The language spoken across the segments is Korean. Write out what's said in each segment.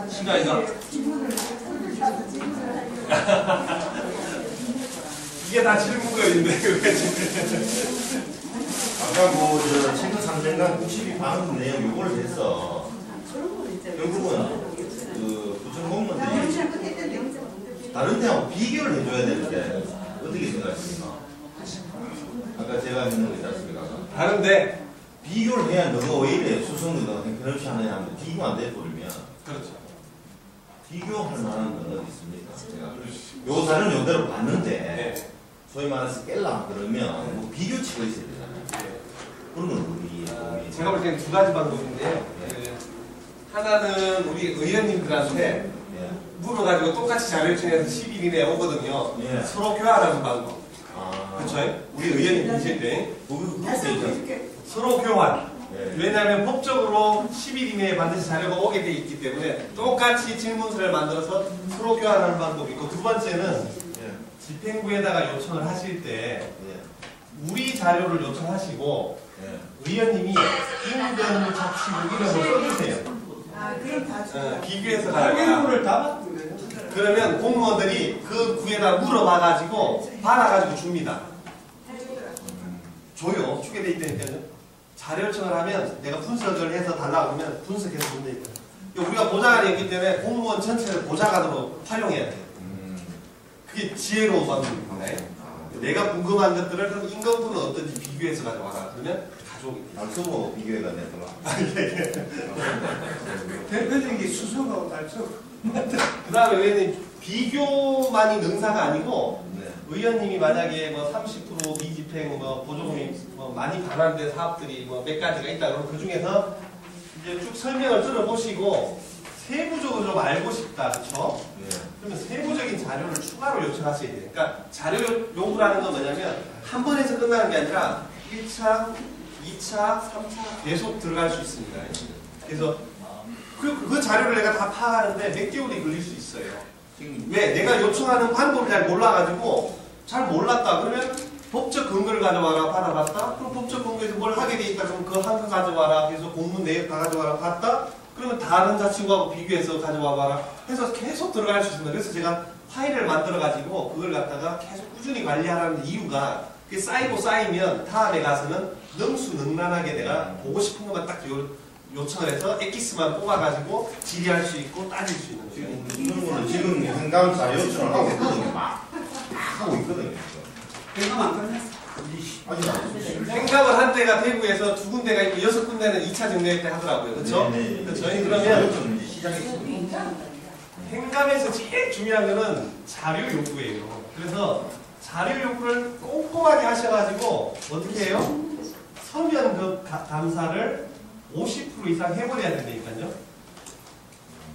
시간이가 이게 다 질문거리인데 아까 저 최근 3년간 92방 내용 요구를 해서 결국은 그 구청 공무원들이 다른 데하고 비교를 해줘야 되는데 어떻게 생각하십니까? 아까 제가 했는 거 있지 않습니까? 다른데 비교를 해야 너가 왜 이래 수성이가 형편없이 하느냐 하면 비교 안 돼버리면 그렇죠. 비교할 만한 건 어디 있습니까? 제가 요 자료는 요대로 봤는데 네. 소위 말해서 깰라 그러면 뭐 비교치가 있어야 되잖아요. 그런 건 우리 제가 볼 때는 두 가지 방법인데요. 네. 하나는 우리 의원님들한테 예. 물어가지고 똑같이 자료 요청해서 10일 이내에 오거든요. 예. 서로 교환하는 방법. 아. 그렇죠? 우리 의원님 계실 때 그게 서로 교환. 예. 왜냐하면 법적으로 10일 이내에 반드시 자료가 오게 돼 있기 때문에 똑같이 질문서를 만들어서 서로 교환하는 방법이 있고, 두 번째는 예. 집행부에다가 요청을 하실 때 예. 우리 자료를 요청하시고 예. 의원님이 인근 자치구 이름을 써주세요. 비교해서 가는 거야. 그러면 공무원들이 그 구에다 물어봐가지고 받아가지고 줍니다. 줘요. 주게 돼 있다니까요. 자료 요청을 하면 내가 분석을 해서 달라고 하면 분석해서 주면 되니까. 우리가 보좌관이기 때문에 공무원 전체를 보좌관으로 활용해야 돼요. 그게 지혜로운 방법입니다. 내가 궁금한 것들을 그럼 인건부는 어떤지 비교해서 가져와라. 그러면 가져오게 돼요. 달성호 비교해가 됐더라. 대표적인 게 수소하고 달성. 그 다음에 의원님 비교만이 능사가 아니고 네. 의원님이 만약에 뭐 30% 미집행 뭐 보조금이 뭐 많이 반환된 사업들이 뭐 몇 가지가 있다 그러면 그 중에서 이제 쭉 설명을 들어보시고 세부적으로 좀 알고 싶다, 그렇죠? 네. 그러면 세부적인 자료를 추가로 요청하셔야 돼요. 그러니까 자료 요구라는 건 뭐냐면 한 번에서 끝나는 게 아니라 1차, 2차, 3차 계속 들어갈 수 있습니다. 그래서 그 자료를 내가 다 파악하는데 몇 개월이 걸릴 수 있어요. 왜? 내가 요청하는 방법을 잘 몰라가지고 잘 몰랐다 그러면 법적 근거를 가져와라 받아봤다. 그럼 법적 근거에서 뭘 하게 돼 있다 그러면 그 한 거 가져와라. 그래서 공문 내역 다 가져와라 봤다. 그러면 다른 자치구하고 비교해서 가져와 봐라. 해서 계속 들어갈 수 있습니다. 그래서 제가 파일을 만들어가지고 그걸 갖다가 계속 꾸준히 관리하라는 이유가 그게 쌓이고 쌓이면 다음에 가서는 능수능란하게 내가 보고 싶은 것만 딱 요청을 해서 엑기스만 뽑아가지고 질의할 수 있고 따질 수 있는 거예요. 지금 행감 자료 요청을 하고 있거든요. 막 하고 있거든요. 대감 안 끝났어. 아직 안 했어요. 행감을 한 데가 대구에서 두 군데가 있고 6군데는 2차 정례 때 하더라고요. 그렇죠? 네, 네. 저희 그러면 좀 시작했습니다. 행감에서 제일 중요한 거는 자료 요구예요. 그래서 자료 요구를 꼼꼼하게 하셔가지고 어떻게 해요? 서면 그 감사를 50% 이상 해버려야 된다니까요.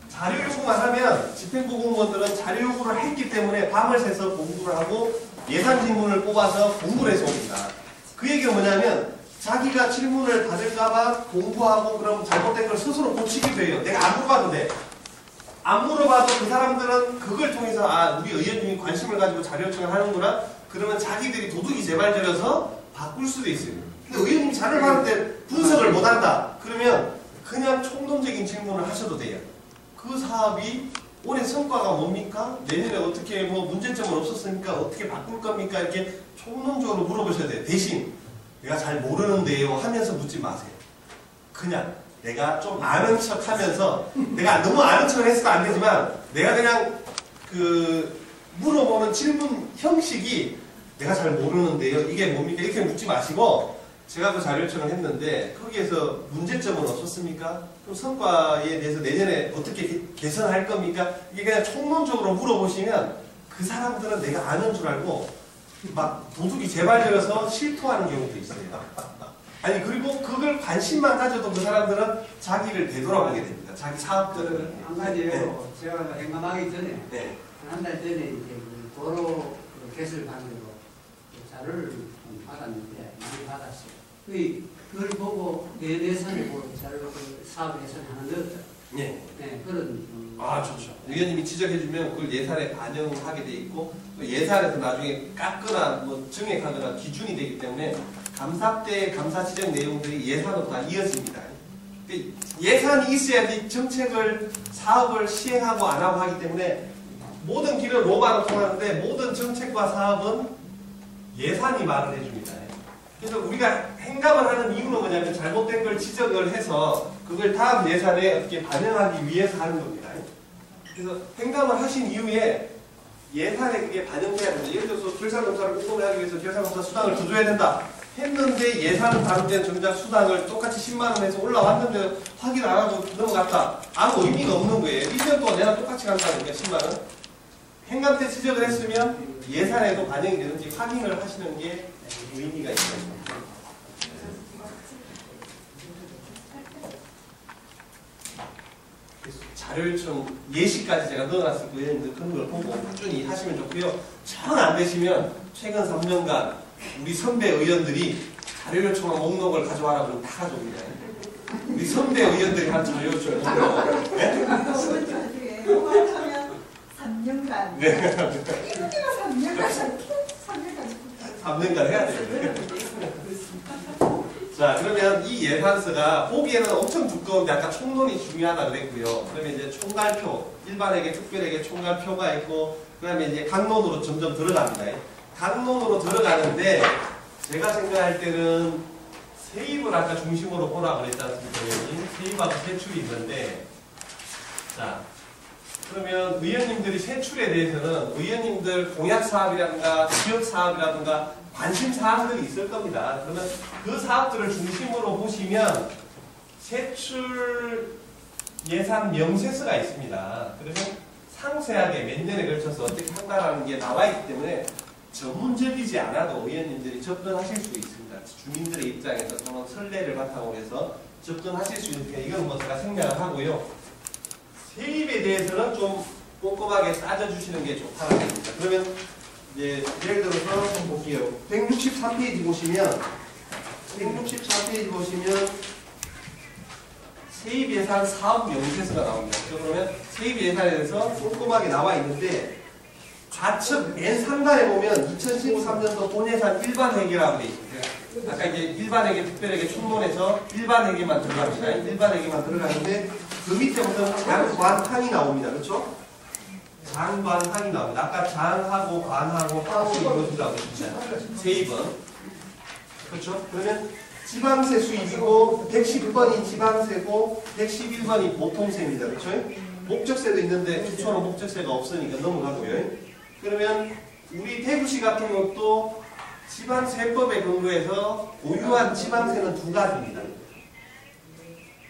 자료 요구만 하면 집행부 공무원들은 자료 요구를 했기 때문에 밤을 새서 공부를 하고 예산 질문을 뽑아서 공부를 해서 옵니다. 그 얘기가 뭐냐면 자기가 질문을 받을까봐 공부하고 그럼 잘못된 걸 스스로 고치기도 해요. 내가 안 물어봐도 돼. 안 물어봐도 그 사람들은 그걸 통해서 아 우리 의원님이 관심을 가지고 자료 요청을 하는구나. 그러면 자기들이 도둑이 재발되어서 바꿀 수도 있어요. 근데 의원님이 자료를 받는데 분석을 못한다. 그러면 그냥 총론적인 질문을 하셔도 돼요. 그 사업이 올해 성과가 뭡니까? 내년에 어떻게 뭐 문제점은 없었으니까 어떻게 바꿀 겁니까? 이렇게 총론적으로 물어보셔야 돼요. 대신 내가 잘 모르는데요 하면서 묻지 마세요. 그냥 내가 좀 아는 척 하면서 내가 너무 아는 척을 해서도 안 되지만 내가 그냥 그 물어보는 질문 형식이 내가 잘 모르는데요 이게 뭡니까? 이렇게 묻지 마시고 제가 그 자료 요청을 했는데 거기에서 문제점은 없었습니까? 그럼 성과에 대해서 내년에 어떻게 개선할 겁니까? 이게 그냥 총론적으로 물어보시면 그 사람들은 내가 아는 줄 알고 막 도둑이 재발되어서 실토하는 경우도 있어요. 아니 그리고 그걸 관심만 가져도 그 사람들은 자기를 되돌아보게 됩니다. 자기 사업들을. 한 가지요. 네. 제가 행감하기 전에 네. 한 달 전에 이제 도로 개설반으로 자료를 받았는데 많이 받았어요. 그걸 보고 내 예산을 보고 자료 사업 예산 하나 넣었다. 네. 네, 그런 아 좋죠. 의원님이 지적해주면 그걸 예산에 반영하게 돼 있고 또 예산에서 나중에 깎거나 뭐 증액하거나 기준이 되기 때문에 감사 때 감사 지적 내용들이 예산으로 다 이어집니다. 예산이 있어야지 정책을, 사업을 시행하고 안 하고 하기 때문에 모든 길은 로마로 통하는데 모든 정책과 사업은 예산이 말을 해줍니다. 그래서 우리가 행감을 하는 이유는 뭐냐면 잘못된 걸 지적을 해서 그걸 다음 예산에 어떻게 반영하기 위해서 하는 겁니다. 그래서 행감을 하신 이후에 예산에 그게 반영돼야 된다. 예를 들어서 결산검사를 꼼꼼히 하기 위해서 결산검사 수당을 더 줘야 된다. 했는데 예산은 다른데 정작 수당을 똑같이 10만 원에서 올라왔는데 확인 안 하고 넘어갔다. 아무 의미가 없는 거예요. 1년 동안 내가 똑같이 간다니까 10만 원. 행감 때 지적을 했으면 예산에도 반영이 되는지 확인을 하시는 게 의미가 있습니다. 자료 요청 예시까지 제가 넣어놨을 거예요. 그런 걸 보고 꾸준히 하시면 좋고요. 정 안 되시면 최근 3년간 우리 선배 의원들이 자료 요청한 목록을 가져와라 그러면 다 가져옵니다. 우리 선배 의원들이 한 자료 요청 목록. 네? 3년간. 네. 이렇게가 3년간 해야 돼요. 자, 그러면 이 예산서가 보기에는 엄청 두꺼운데 아까 총론이 중요하다 그랬고요. 그러면 이제 총괄표, 일반에게, 특별에게 총괄표가 있고, 그 다음에 이제 강론으로 점점 들어갑니다. 강론으로 들어가는데, 제가 생각할 때는 세입을 아까 중심으로 보라 그랬지 않습니까? 세입하고 세출이 있는데, 자, 그러면 의원님들이 세출에 대해서는 의원님들 공약사업이라든가 지역사업이라든가 관심사항들이 있을 겁니다. 그러면 그 사업들을 중심으로 보시면 세출 예산 명세서가 있습니다. 그러면 상세하게 몇 년에 걸쳐서 어떻게 한다는 게 나와 있기 때문에 전문적이지 않아도 의원님들이 접근하실 수 있습니다. 주민들의 입장에서 또는 선례를 바탕으로 해서 접근하실 수 있으니까 이건 뭐 제가 생략을 하고요. 세입에 대해서는 좀 꼼꼼하게 따져주시는 게 좋다는 겁니다. 그러면 이제 예를 들어서 한번 볼게요. 163페이지 보시면 세입 예산 사업 명세서가 나옵니다. 그러면 세입 예산에 대해서 꼼꼼하게 나와 있는데 좌측 맨 상단에 보면 2013년도 본예산 일반 회계라고 되어 있습니다. 아까 이제 일반 회계, 특별회계 총론에서 일반 회계만 들어갑니다. 일반 회계만 들어가는데 그 밑에부터 장관항이 나옵니다. 그렇죠? 장관항이 나옵니다. 아까 장하고 관하고 항으로 이루어진다고 했잖아요. 세입은. 그렇죠? 그러면 지방세 수입이고 110번이 지방세고 111번이 보통세입니다. 그렇죠? 목적세도 있는데 기초로 목적세가 없으니까 넘어가고요. 그러면 우리 대구시 같은 것도 지방세법에 근거해서 고유한 지방세는 두 가지입니다.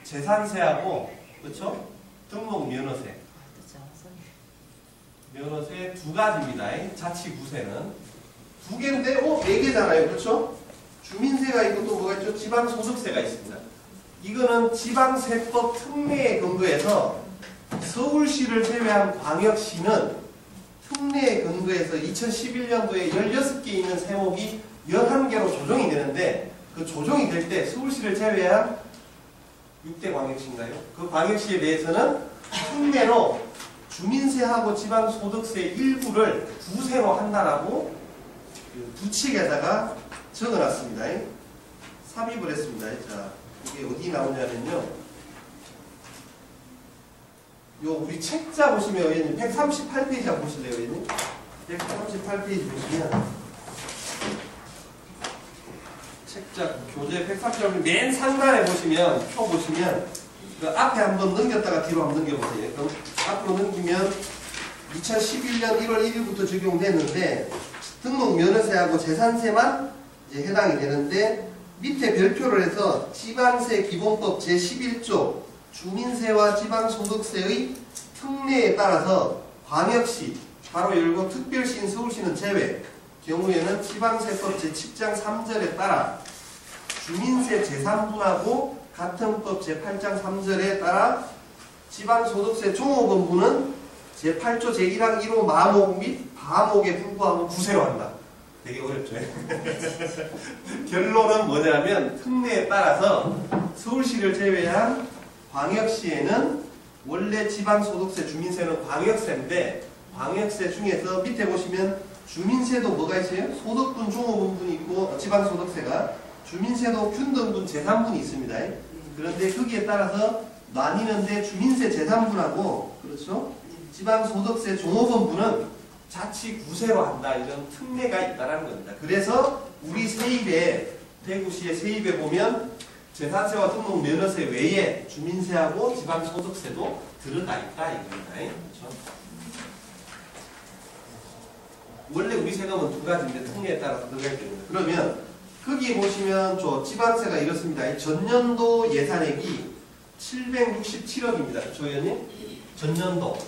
재산세하고 그렇죠? 등록 면허세. 면허세 두 가지입니다. 자치구세는 두 개인데, 네 개잖아요. 그렇죠? 주민세가 있고 또 뭐가 있죠? 지방소득세가 있습니다. 이거는 지방세법 특례에 근거해서 서울시를 제외한 광역시는 특례에 근거해서 2011년도에 16개 있는 세목이 11개로 조정이 되는데 그 조정이 될 때 서울시를 제외한 6대 광역시인가요? 그 광역시에 대해서는 특례로 주민세하고 지방소득세 일부를 구세로 한다라고 부칙에다가 적어놨습니다. 삽입을 했습니다. 자, 이게 어디 나오냐면요. 요 우리 책자 보시면 의원님 138페이지 한번 보실래요, 의원님? 138페이지 보시면 책자 교재 138페이지 맨 상단에 보시면 표 보시면 그 앞에 한번 넘겼다가 뒤로 한번 넘겨보세요. 그럼 앞으로 넘기면 2011년 1월 1일부터 적용됐는데 등록 면허세하고 재산세만 이제 해당이 되는데 밑에 별표를 해서 지방세 기본법 제11조 주민세와 지방소득세의 특례에 따라서 광역시, 바로 열고 특별시인 서울시는 제외 경우에는 지방세법 제7장 3절에 따라 주민세 제3부하고 같은 법 제8장 3절에 따라 지방소득세 종업원부는 제8조 제1항 1호 마목 및 바목에 불구하고 구세로 한다. 되게 어렵죠? 결론은 뭐냐면 특례에 따라서 서울시를 제외한 광역시에는 원래 지방소득세, 주민세는 광역세인데 광역세 중에서 밑에 보시면 주민세도 뭐가 있어요? 소득분, 종업원분이 있고 지방소득세가 주민세도 균등분, 제3분이 있습니다. 그런데 거기에 따라서 나뉘는데 주민세 재산분하고 그렇죠? 지방소득세 종업원분은 자치구세로 한다 이런 특례가 있다는 겁니다. 그래서 우리 세입에 대구시의 세입에 보면 재산세와 등록면허세 외에 주민세하고 지방소득세도 들어가 있다 이겁니다. 그렇죠? 원래 우리 세금은 두 가지인데 특례에 따라서 들어가 있기 때문에 그러면 거기에 보시면 저 지방세가 이렇습니다. 전년도 예산액이 767억입니다. 그렇죠, 의원님? 전년도.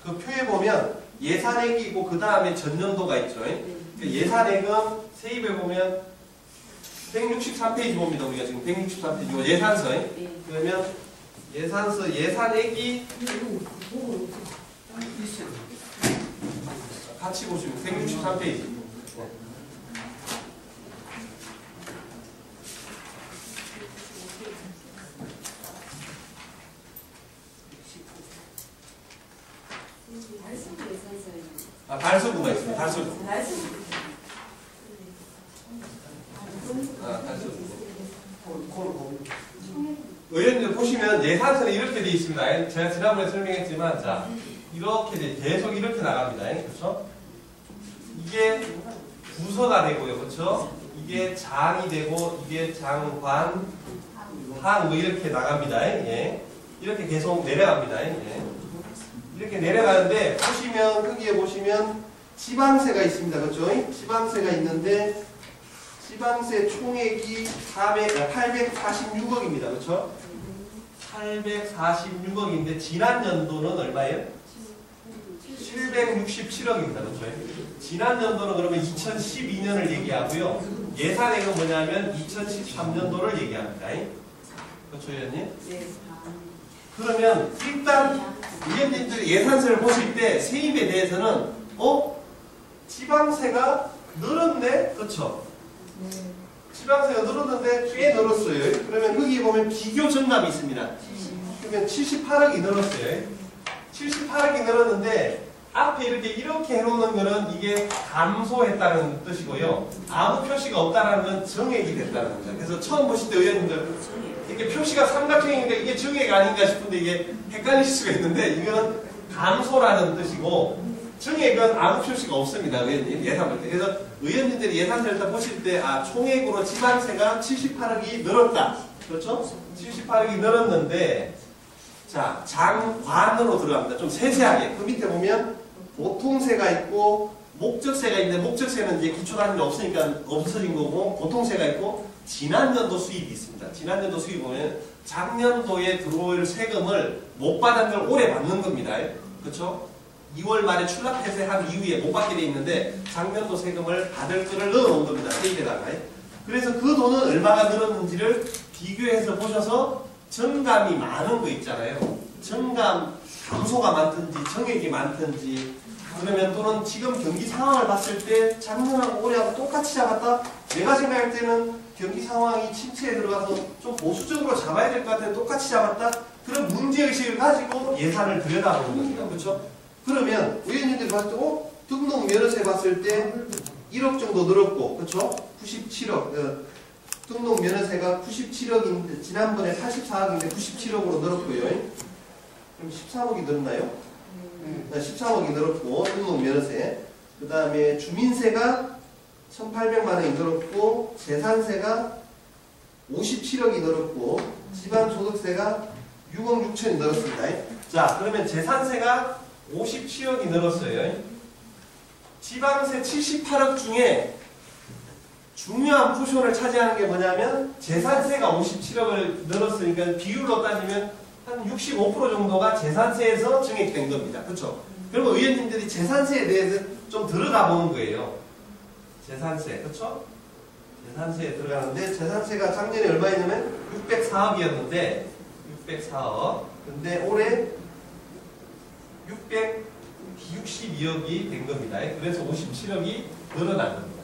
그 표에 보면 예산액이 있고 그 다음에 전년도가 있죠. 예산액은 세입에 보면 163페이지 봅니다. 우리가 지금 163페이지 예산서. 그러면 예산서 예산액이 같이 보시면 163페이지. 달서구가 있어요. 달서구. 달서구. 의원님들 보시면 예산서는 이렇게 되어 있습니다. 제가 지난번에 설명했지만, 자, 이렇게 계속 이렇게 나갑니다. 그렇죠? 이게 부서가 되고요. 그렇죠? 이게 장이 되고, 이게 장관, 항, 뭐 이렇게 나갑니다. 예. 이렇게 계속 내려갑니다. 예. 이렇게 내려가는데 보시면 거기에 보시면 지방세가 있습니다. 그렇죠? 지방세가 있는데 지방세 총액이 846억입니다. 그렇죠? 846억인데 지난 연도는 얼마예요? 767억입니다. 그렇죠? 지난 연도는 그러면 2012년을 얘기하고요. 예산액은 뭐냐면 2013년도를 얘기합니다. 그렇죠, 의원님? 네. 그러면 일단 의원님들 예산서를 보실 때 세입에 대해서는 지방세가 늘었네? 그렇죠? 지방세가 늘었는데 꽤 늘었어요. 그러면 여기 보면 비교 정답이 있습니다. 그러면 78억이 늘었어요. 78억이 늘었는데 앞에 이렇게 해놓는 거는 이게 감소했다는 뜻이고요. 아무 표시가 없다는 건 정액이 됐다는 겁니다. 그래서 처음 보실 때 의원님들 이렇게 표시가 삼각형인데 이게 정액 아닌가 싶은데 이게 헷갈리실 수가 있는데 이거는 감소라는 뜻이고 정액은 아무 표시가 없습니다. 의원님 예산 볼 때. 그래서 의원님들이 예산서를 다 보실 때 총액으로 지방세가 78억이 늘었다. 그렇죠? 78억이 늘었는데 자 장관으로 들어갑니다. 좀 세세하게. 그 밑에 보면 보통세가 있고 목적세가 있는데 목적세는 이제 기초단위가 없으니까 없어진 거고 보통세가 있고 지난년도 수입이 있습니다. 지난년도 수입 보면 작년도에 들어올 세금을 못 받은 걸 올해 받는 겁니다. 그렇죠? 2월 말에 출납폐쇄한 이후에 못 받게 돼 있는데 작년도 세금을 받을 거를 넣어 놓은 겁니다. 세입에다가. 그래서 그 돈은 얼마가 늘었는지를 비교해서 보셔서 정감이 많은 거 있잖아요. 정감 감소가 많든지 정액이 많든지 그러면 또는 지금 경기 상황을 봤을 때 작년하고 올해하고 똑같이 잡았다? 내가 생각할 때는 경기 상황이 침체에 들어가서 좀 보수적으로 잡아야 될 것 같은데 똑같이 잡았다? 그런 문제의식을 가지고 예산을 들여다보는 겁니다. 그렇죠? 그러면 의원님들이 봤을 때 등록 면허세 봤을 때 1억 정도 늘었고 그렇죠? 97억 등록 면허세가 97억인데 지난번에 84억인데 97억으로 늘었고요. 그럼 13억이 늘었나요? 13억이 늘었고 등록 면허세 그 다음에 주민세가 1,800만 원이 늘었고 재산세가 57억이 늘었고 지방소득세가 6억 6천이 늘었습니다. 자 그러면 재산세가 57억이 늘었어요. 지방세 78억 중에 중요한 포션을 차지하는 게 뭐냐면 재산세가 57억을 늘었으니까 비율로 따지면 한 65% 정도가 재산세에서 증액된 겁니다. 그렇죠? 그리고 의원님들이 재산세에 대해서 좀 들어가 보는 거예요. 재산세, 그렇죠? 재산세에 들어가는데 재산세가 작년에 얼마였냐면 604억이었는데 604억. 근데 올해 662억이 된 겁니다. 그래서 57억이 늘어난 겁니다.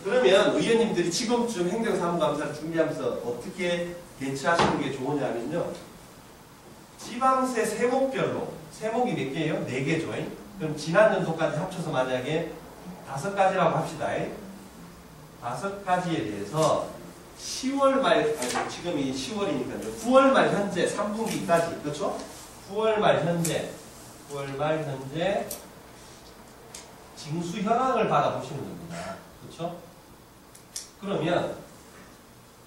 그러면 의원님들이 지금쯤 행정사무감사를 준비하면서 어떻게 대처하시는 게 좋으냐면요. 지방세 세목별로 세목이 몇 개예요? 4개죠. 그럼 지난 연도까지 합쳐서 만약에 5가지라고 합시다. 5가지에 대해서 10월 말, 아니 지금이 10월이니까요. 9월 말 현재 3분기까지, 그렇죠? 9월 말 현재 징수 현황을 받아보시는 겁니다. 그렇죠? 그러면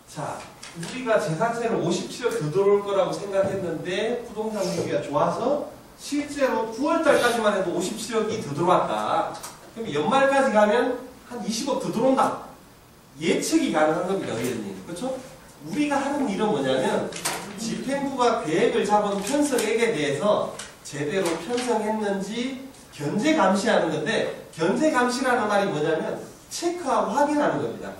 자, 우리가 재산세를 57억 더 들어올 거라고 생각했는데 부동산 경기가 좋아서 실제로 9월달까지만 해도 57억이 더 들어왔다. 그럼 연말까지 가면 한 20억 더 들어온다. 예측이 가능한 겁니다, 의원님. 그렇죠? 우리가 하는 일은 뭐냐면 집행부가 계획을 잡은 편성액에 대해서 제대로 편성했는지 견제 감시하는 건데, 견제 감시라는 말이 뭐냐면 체크하고 확인하는 겁니다.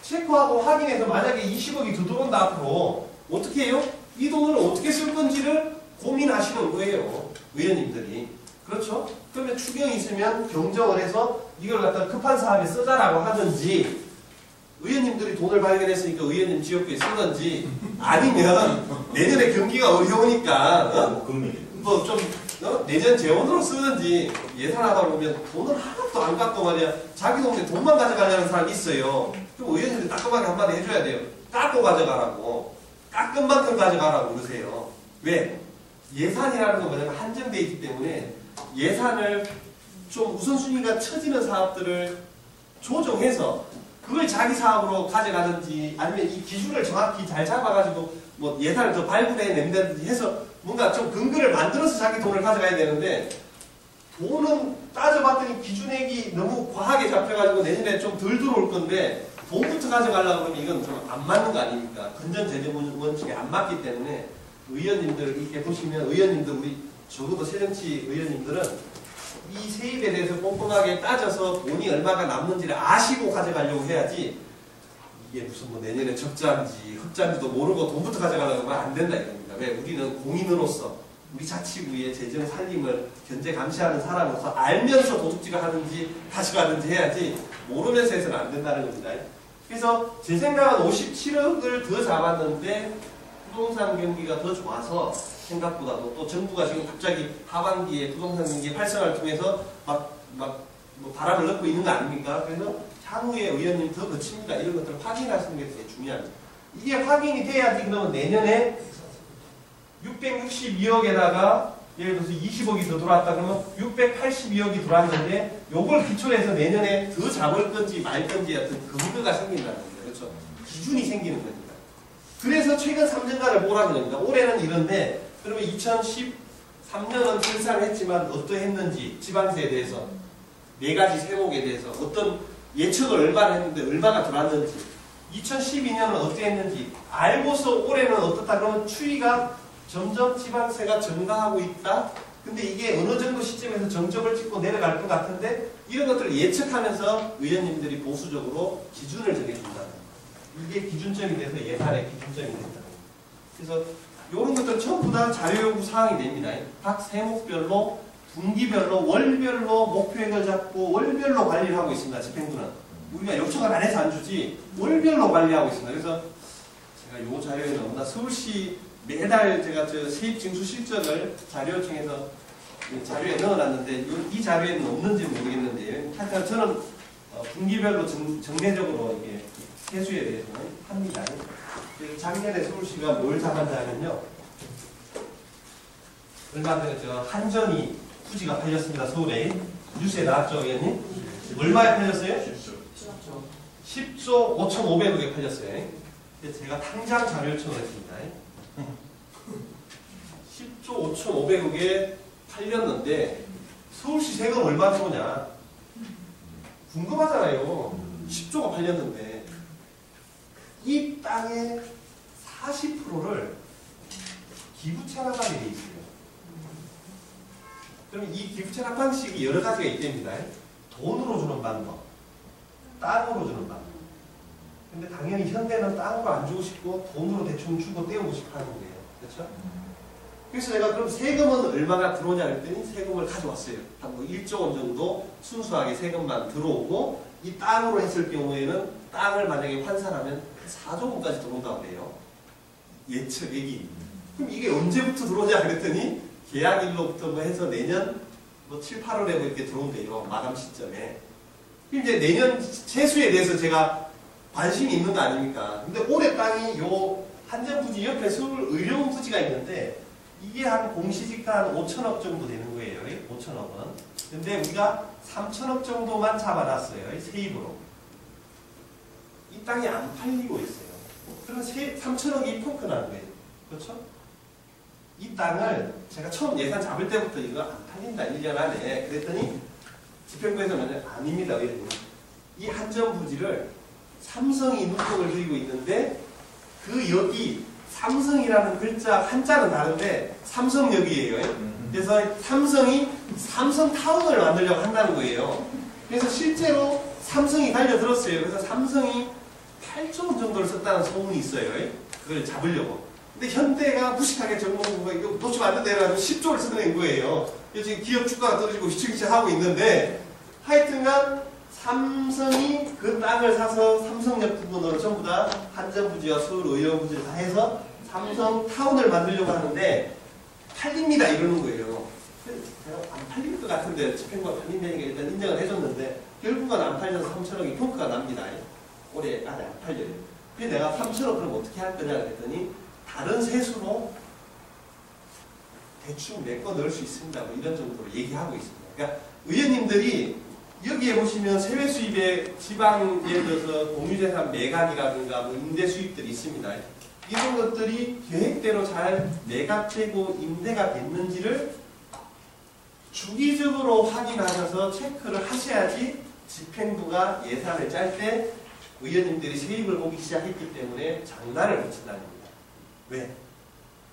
체크하고 확인해서 만약에 20억이 더 들어온다 앞으로 어떻게 해요? 이 돈을 어떻게 쓸 건지를 고민하시는 거예요, 의원님들이. 그렇죠? 그러면 추경이 있으면 경정을 해서 이걸 갖다 급한 사업에 쓰자라고 하든지, 의원님들이 돈을 발견했으니까 의원님 지역구에 쓰든지, 아니면 내년에 경기가 어려우니까 뭐좀 내년 재원으로 쓰든지, 예산하다 보면 돈을 하나도 안 갖고 말이야 자기 동네 돈만 가져가려는 사람이 있어요. 그럼 의원님들 따끔하게 한마디 해줘야 돼요. 깎고 가져가라고. 깎은 만큼 가져가라고 그러세요. 왜? 예산이라는 건 뭐냐면 한정되어 있기 때문에 예산을 좀 우선순위가 처지는 사업들을 조정해서 그걸 자기 사업으로 가져가든지, 아니면 이 기준을 정확히 잘 잡아가지고 뭐 예산을 더 발굴해낸다든지 해서 뭔가 좀 근거를 만들어서 자기 돈을 가져가야 되는데, 돈은 따져봤더니 기준액이 너무 과하게 잡혀가지고 내년에 좀 덜 들어올 건데 돈부터 가져가려고 그러면 이건 좀 안 맞는 거 아닙니까? 건전재정 원칙에 안 맞기 때문에 의원님들 이렇게 보시면, 의원님들 우리 적어도 새정치 의원님들은 이 세입에 대해서 꼼꼼하게 따져서 돈이 얼마가 남는지를 아시고 가져가려고 해야지, 이게 무슨 뭐 내년에 적자인지 흑자인지도 모르고 돈부터 가져가려고 하면 안 된다 이겁니다. 왜? 우리는 공인으로서 우리 자치구의 재정 살림을 견제 감시하는 사람으로서 알면서 도둑질을 하든지 가져가든지 해야지, 모르면서 해서는 안 된다는 겁니다. 그래서 제 생각은 57억을 더 잡았는데 부동산 경기가 더 좋아서 생각보다도, 또 정부가 지금 갑자기 하반기에 부동산 경기 활성화를 통해서 뭐 바람을 넣고 있는 거 아닙니까? 그래서 향후에 의원님 더 거칩니다. 이런 것들을 확인하시는 게 되게 중요합니다. 이게 확인이 돼야지 그러면 내년에 662억에다가 예를 들어서 20억이 더 들어왔다 그러면 682억이 들어왔는데, 요걸 기초해서 내년에 더 잡을 건지 말 건지 어떤 근거가 생긴다는 겁니다. 그렇죠? 기준이 생기는 겁니다. 그래서 최근 3년간을 보라는 겁니다. 올해는 이런데, 그러면 2013년은 설사를 했지만 어떠했는지, 지방세에 대해서 4가지 세목에 대해서 어떤 예측을 얼마나 했는데 얼마가 들어왔는지, 2012년은 어떠했는지 알고서 올해는 어떻다 그러면 추이가 점점 지방세가 증가하고 있다. 근데 이게 어느 정도 시점에서 정점을 찍고 내려갈 것 같은데, 이런 것들을 예측하면서 의원님들이 보수적으로 기준을 정해준다. 이게 기준점이 돼서 예산의 기준점이 된다. 그래서 이런 것들 전부 다 자료 요구 사항이 됩니다. 각 세목별로, 분기별로, 월별로 목표액을 잡고 월별로 관리를 하고 있습니다. 집행부는. 우리가 요청을 안 해서 안 주지 월별로 관리하고 있습니다. 그래서 제가 요 자료에 너무나 서울시 매달 제가 저 세입징수 실적을 자료 요청해서 자료에 넣어놨는데, 이 자료에는 없는지 모르겠는데, 하여튼 저는 분기별로 정례적으로 이게 세수에 대해서는 합니다. 작년에 서울시가 뭘 잡았냐면요, 얼마 전에 저 한전이 후지가 팔렸습니다. 서울에. 뉴스에 나왔죠, 의원님? 얼마에 팔렸어요? 10조 5,500억에 팔렸어요. 제가 당장 자료 요청을 했습니다. 10조 5,500억에 팔렸는데 서울시 세금 얼마 들어오냐 궁금하잖아요. 10조가 팔렸는데 이 땅의 40%를 기부채 납하게 돼 있어요. 그럼 이 기부채 납 방식이 여러 가지가 있답니다. 돈으로 주는 방법, 땅으로 주는 방법. 근데 당연히 현대는 땅으로 안 주고 싶고 돈으로 대충 주고 떼우고 싶어 하는 거예요. 그렇죠? 그래서 내가 그럼 세금은 얼마나 들어오냐 했더니 세금을 가져왔어요. 한 뭐 1조 원 정도 순수하게 세금만 들어오고, 이 땅으로 했을 경우에는 땅을 만약에 환산하면 4조 원까지 들어온다고 그래요. 예측액이. 그럼 이게 언제부터 들어오냐 그랬더니 계약일로부터 뭐 해서 내년 뭐 7, 8월에 뭐 이렇게 들어온대요. 마감 시점에. 이제 내년 세수에 대해서 제가 관심이 있는 거 아닙니까? 근데 올해 땅이 요 한전부지 옆에 서울의료부지가 있는데 이게 한 공시지가 한 5천억 정도 되는 거예요. 5천억은. 근데 우리가 3천억 정도만 잡아놨어요. 세입으로. 이 땅이 안 팔리고 있어요. 그래서 3천억이 펑크 나는 거예요. 그렇죠? 이 땅을 제가 처음 예산 잡을 때부터 이거 안 팔린다 1년 안에 그랬더니 집행부에서는 아닙니다. 이 한전부지를 삼성이 눈독을 들이고 있는데 그 역이 삼성이라는 글자 한자는 다른데 삼성역이에요. 그래서 삼성이 삼성타운을 만들려고 한다는 거예요. 그래서 실제로 삼성이 달려들었어요. 그래서 삼성이 8조 원 정도를 썼다는 소문이 있어요. 그걸 잡으려고. 근데 현대가 무식하게 정보가 이거 놓치면 안 된다 해가지고 10조를 쓰는 거예요. 지금 기업 주가가 떨어지고 휘청휘청 하고 있는데 하여튼간 삼성이 그 땅을 사서 삼성역 부분으로 전부 다 한전부지와 서울의료부지를 다 해서 삼성타운을 만들려고 하는데 팔립니다 이러는 거예요. 안 팔릴 것 같은데 집행부가 팔린다니까 일단 인정을 해줬는데 결국은 안 팔려서 3천억이 평가가 납니다. 올해 안에 안 팔려요. 그래서 내가 3천억 그럼 어떻게 할 거냐 그랬더니 다른 세수로 대충 메꿔 넣을 수 있습니다. 뭐 이런 정도로 얘기하고 있습니다. 그러니까 의원님들이 여기에 보시면 세외 수입에 지방 예를 들어서 공유재산 매각이라든가 뭐 임대 수입들이 있습니다. 이런 것들이 계획대로 잘 매각되고 임대가 됐는지를 주기적으로 확인하셔서 체크를 하셔야지 집행부가 예산을 짤 때 의원님들이 세입을 보기 시작했기 때문에 장난을 못 친다는 겁니다. 왜?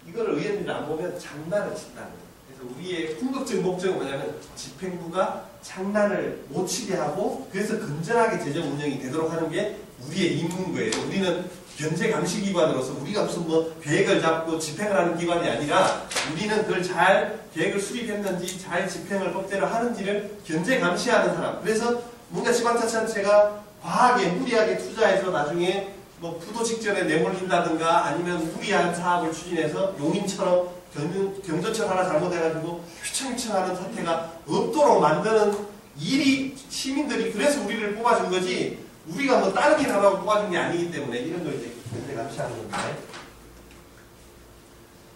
이거를 의원님들 안 보면 장난을 친다는 거예요. 그래서 우리의 궁극적 목적은 뭐냐면 집행부가 장난을 못 치게 하고 그래서 건전하게 재정 운영이 되도록 하는 게 우리의 임무인 거예요. 우리는 견제감시기관으로서 우리가 무슨 뭐 계획을 잡고 집행을 하는 기관이 아니라 우리는 그걸 잘 계획을 수립했는지 잘 집행을 법대로 하는지를 견제감시하는 사람. 그래서 뭔가 지방자치단체가 과하게 무리하게 투자해서 나중에 뭐 부도 직전에 내몰린다든가 아니면 무리한 사업을 추진해서 용인처럼 경전철 하나 잘못해가지고 휘청휘청하는 사태가 없도록 만드는 일이 시민들이 그래서 우리를 뽑아준 거지 우리가 뭐 다른 일 하라고 뽑아준 게 아니기 때문에 이런 걸 이제 견제 감시하는 건데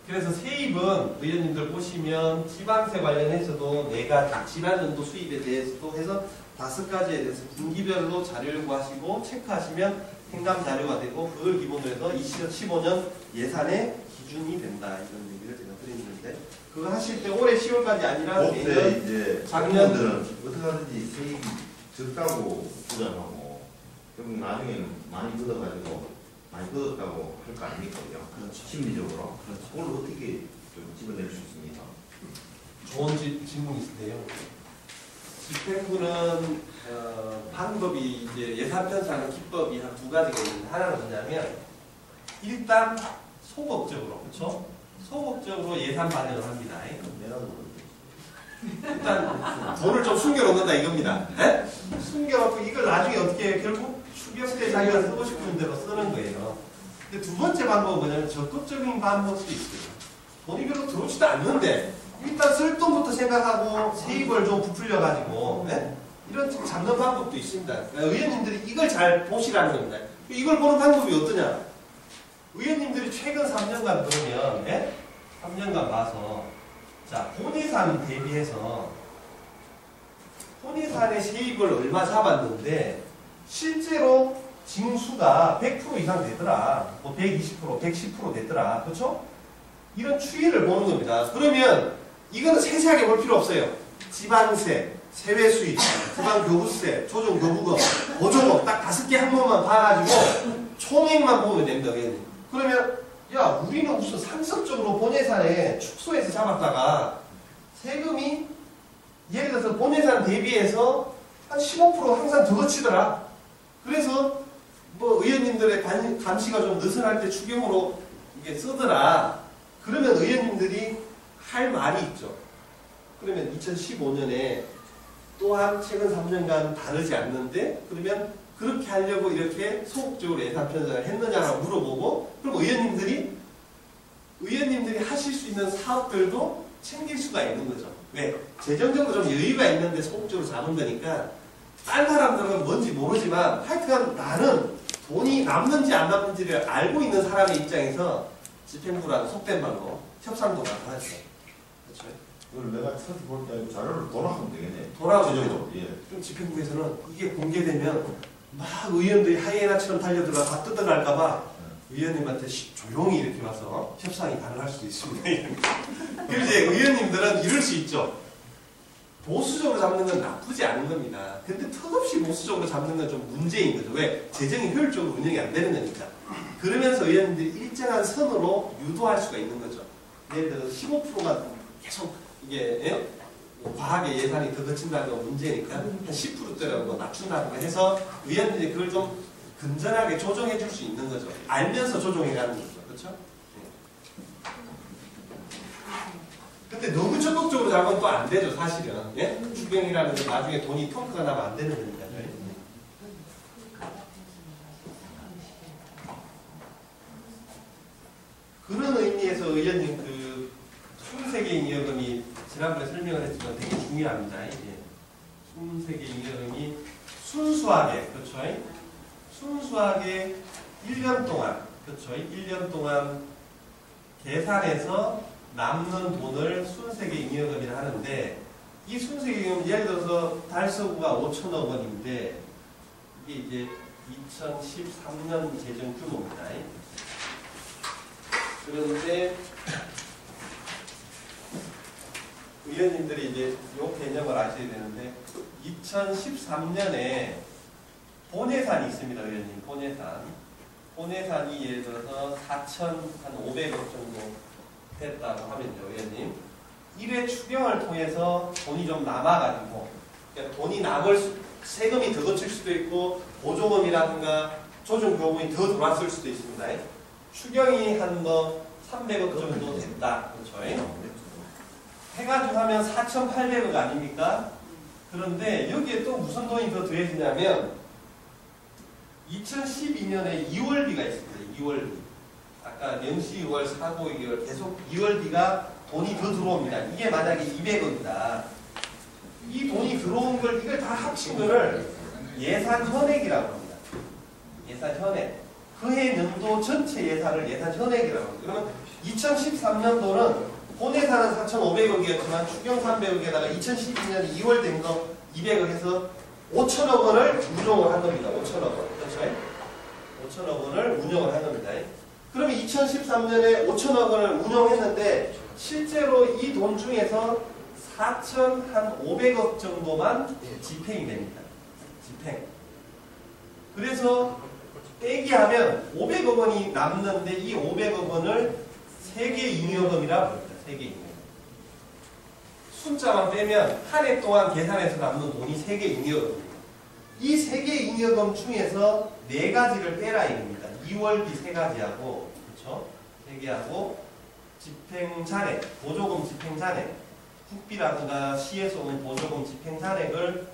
그래서 세입은 의원님들 보시면 지방세 관련해서도 4가지 지난연도 수입에 대해서도 해서 5가지에 대해서 분기별로 자료 요구하시고 체크하시면 행감 자료가 되고 그걸 기본으로 해서 2015년 예산의 기준이 된다 이런 얘기를 제가 드렸는데 그거 하실 때 올해 10월까지 아니라 내년 이제 작년 작년들은 어떻게 하든지 세입이 적다고 주장하고 그럼 나중에는 많이 걷어가지고 많이 걷었다고 할 거 아닙니까? 그렇죠. 심리적으로. 그렇죠. 그걸 어떻게 좀 집어낼 수 있습니까? 좋은 질문 있으세요. 집행부는 방법이 이제 예산 편성하는 기법이 한 2가지가 있는데 하나는 뭐냐면 일단 소극적으로 그렇죠? 소극적으로 예산 반영을 합니다. 일단 돈을 좀 숨겨놓는다 이겁니다. 네? 숨겨놓고 이걸 나중에 어떻게 해? 결국 추경 때 자기가 쓰고 싶은 대로 쓰는 거예요. 근데 2번째 방법은 뭐냐면 적극적인 방법도 있어요. 돈이 별로 들어오지도 않는데 일단 쓸 돈부터 생각하고 세입을 좀 부풀려가지고 네? 이런 잡는 방법도 있습니다. 그러니까 의원님들이 이걸 잘 보시라는 겁니다. 이걸 보는 방법이 어떠냐? 의원님들이 최근 3년간 보면 네? 3년간 봐서 자 본예산 대비해서 본예산의 세입을 얼마 잡았는데 실제로 징수가 100% 이상 되더라. 뭐 120%, 110% 되더라. 그렇죠? 이런 추이를 보는 겁니다. 그러면 이거는 세세하게 볼 필요 없어요. 지방세, 세외수입, 지방교부세, 조정교부금, 보조금 딱 5개 항목만 봐가지고 총액만 보면 됩니다. 그러면 야 우리는 무슨 상습적으로 본예산에 축소해서 잡았다가 세금이 예를 들어서 본예산 대비해서 한 15% 항상 더 거치더라. 그래서 뭐 의원님들의 감시가 좀 느슨할 때 추경으로 이게 쓰더라. 그러면 의원님들이 할 말이 있죠. 그러면 2015년에 또한 최근 3년간 다르지 않는데 그러면 그렇게 하려고 이렇게 소극적으로 예산 편성을 했느냐라고 물어보고 그럼 의원님들이 하실 수 있는 사업들도 챙길 수가 있는 거죠. 왜? 재정적으로 좀 여유가 있는데 소극적으로 잡은 거니까 딴 사람들은 뭔지 모르지만 하여튼 나는 돈이 남는지 안 남는지를 알고 있는 사람의 입장에서 집행부라는 속된 말로 협상도가 하죠. 그렇죠? 이걸 내가 찾아볼 때 자료를 돌아가면 되겠네. 돌아오죠. 예. 그럼 집행부에서는 이게 공개되면 막 의원들이 하이에나처럼 달려들어 다 뜯어갈까봐 의원님한테 조용히 이렇게 와서 협상이 가능할 수도 있습니다. 그리고 이제 의원님들은 이럴 수 있죠. 보수적으로 잡는 건 나쁘지 않은 겁니다. 근데 턱없이 보수적으로 잡는 건 좀 문제인 거죠. 왜? 재정이 효율적으로 운영이 안 되는 거니까. 그러면서 의원님들이 일정한 선으로 유도할 수가 있는 거죠. 예를 들어서 15%만 계속 이게 예? 과하게 예산이 더 거친다는 건 문제니까 한 10%대라고 낮춘다든가 해서 의원들이 그걸 좀 건전하게 조정해 줄 수 있는 거죠. 알면서 조정해가는 거죠. 그렇죠? 근데 너무 적극적으로 잡으면 또 안 되죠, 사실은. 예? 추경이라는 게 나중에 돈이 펑크가 나면 안 되는 거니까요. 그런 의미에서 의원님 그 순세계 잉여금이 지난번에 설명을 했지만 되게 중요합니다. 이게 순세계 잉여금이 순수하게, 그렇죠? 순수하게 1년 동안, 그렇죠? 1년 동안 계산해서 남는 돈을 순세계 잉여금이라 하는데, 이 순세계 잉여금 예를 들어서 달서구가 5천억 원인데 이게 이제 2013년 재정 규모입니다. 그런데 의원님들이 이제 이 개념을 아셔야 되는데 2013년에 본예산이 있습니다. 의원님, 본예산이 예를 들어서 4,500억 정도 됐다고 하면요, 의원님 1회 추경을 통해서 돈이 좀 남아가지고, 그러니까 돈이 세금이 더 거칠 수도 있고 보조금이라든가 조정교부금이 더 들어왔을 수도 있습니다. 추경이 한 뭐 300억 정도 됐다. 그렇죠? 해가지고 하면 4,800억 아닙니까? 그런데 여기에 또 무슨 돈이 더 더해지냐면 2012년에 2월비가 있습니다. 2월비. 아까 명시 6월, 사고 2월 계속 2월비가 돈이 더 들어옵니다. 이게 만약에 200억이다. 이 돈이 들어온 걸 이걸 다 합친 거를 예산 현액이라고 합니다. 예산 현액. 그해 연도 전체 예산을 예산 현액이라고 합니다. 그러면 2013년도는 본예산은 4,500억이었지만 추경 300억에다가 2012년 2월 된 거 200억 해서 5천억 원을 운용을 한 겁니다. 5천억 원. 그렇죠? 5천억 원을 운용을 한 겁니다. 그러면 2013년에 5천억 원을 운용했는데 실제로 이 돈 중에서 4,500억 정도만 집행이 됩니다. 집행. 그래서 빼기하면 500억 원이 남는데 이 500억 원을 세계 잉여금이라고 합니다. 세계 잉여금. 숫자만 빼면 한 해 동안 계산해서 남는 돈이 세계 잉여금입니다. 이 세계 잉여금 중에서 네 가지를 빼라 이겁니다. 2월비 세 가지하고, 그렇죠? 세 개하고 집행잔액, 보조금 집행잔액, 국비라든가 시에서 오는 보조금 집행잔액을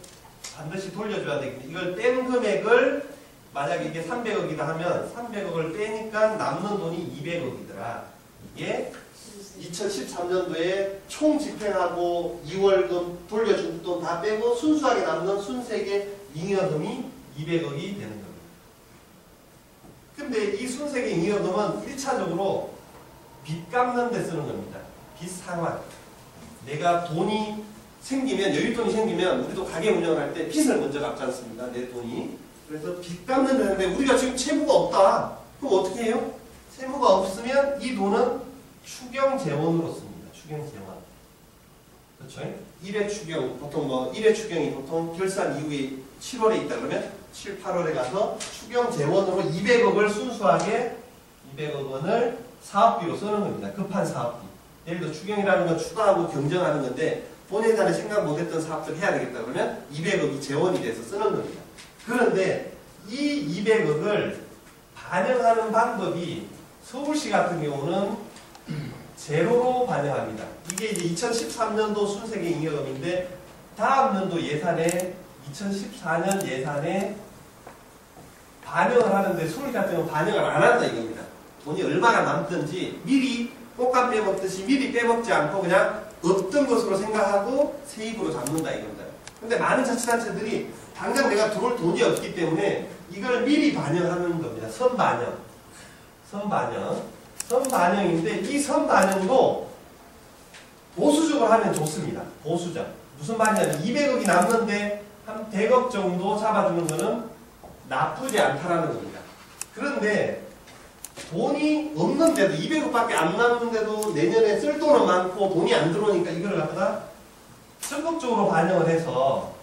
반드시 돌려줘야 되겠는데 이걸 뺀 금액을 만약에 이게 300억이다 하면 300억을 빼니까 남는 돈이 200억이더라. 이게 2013년도에 총 집행하고 2월금 돌려준 돈 다 빼고 순수하게 남는 순세계 잉여금이 200억이 되는 겁니다. 근데 이 순세계 잉여금은 1차적으로 빚 갚는 데 쓰는 겁니다. 빚 상환. 내가 돈이 생기면, 여윳돈이 생기면 우리도 가게 운영을 할 때 빚을 먼저 갚지 않습니까? 내 돈이. 그래서 빚 갚는 데는데 우리가 지금 채무가 없다. 그럼 어떻게 해요? 채무가 없으면 이 돈은 추경 재원으로 씁니다. 추경 재원. 그렇죠? 1회 추경, 보통 1회 추경이 보통 결산 이후에 7월에 있다 그러면 7, 8월에 가서 추경 재원으로 200억을 순수하게 200억 원을 사업비로 쓰는 겁니다. 급한 사업비. 예를 들어 추경이라는 건 추가하고 경정하는 건데 본예산에 생각 못했던 사업들 해야 되겠다 그러면 200억이 재원이 돼서 쓰는 겁니다. 그런데 이 200억을 반영하는 방법이 서울시 같은 경우는 제로로 반영합니다. 이게 이제 2013년도 순세계 잉여금인데 다음 연도 예산에 2014년 예산에 반영을 하는데 서울시 같은 경우는 반영을 안 한다 이겁니다. 돈이 얼마나 남든지 미리 꽃감 빼먹듯이 미리 빼먹지 않고 그냥 없던 것으로 생각하고 세입으로 잡는다 이겁니다. 근데 많은 자치단체들이 당장 내가 들어올 돈이 없기 때문에 이걸 미리 반영하는 겁니다. 선반영. 선반영인데 이 선반영도 보수적으로 하면 좋습니다. 보수적. 무슨 말이냐면 200억이 남는데 한 100억 정도 잡아주는 거는 나쁘지 않다라는 겁니다. 그런데 돈이 없는데도 200억밖에 안 남는데도 내년에 쓸 돈은 많고 돈이 안 들어오니까 이걸 갖다가 적극적으로 반영을 해서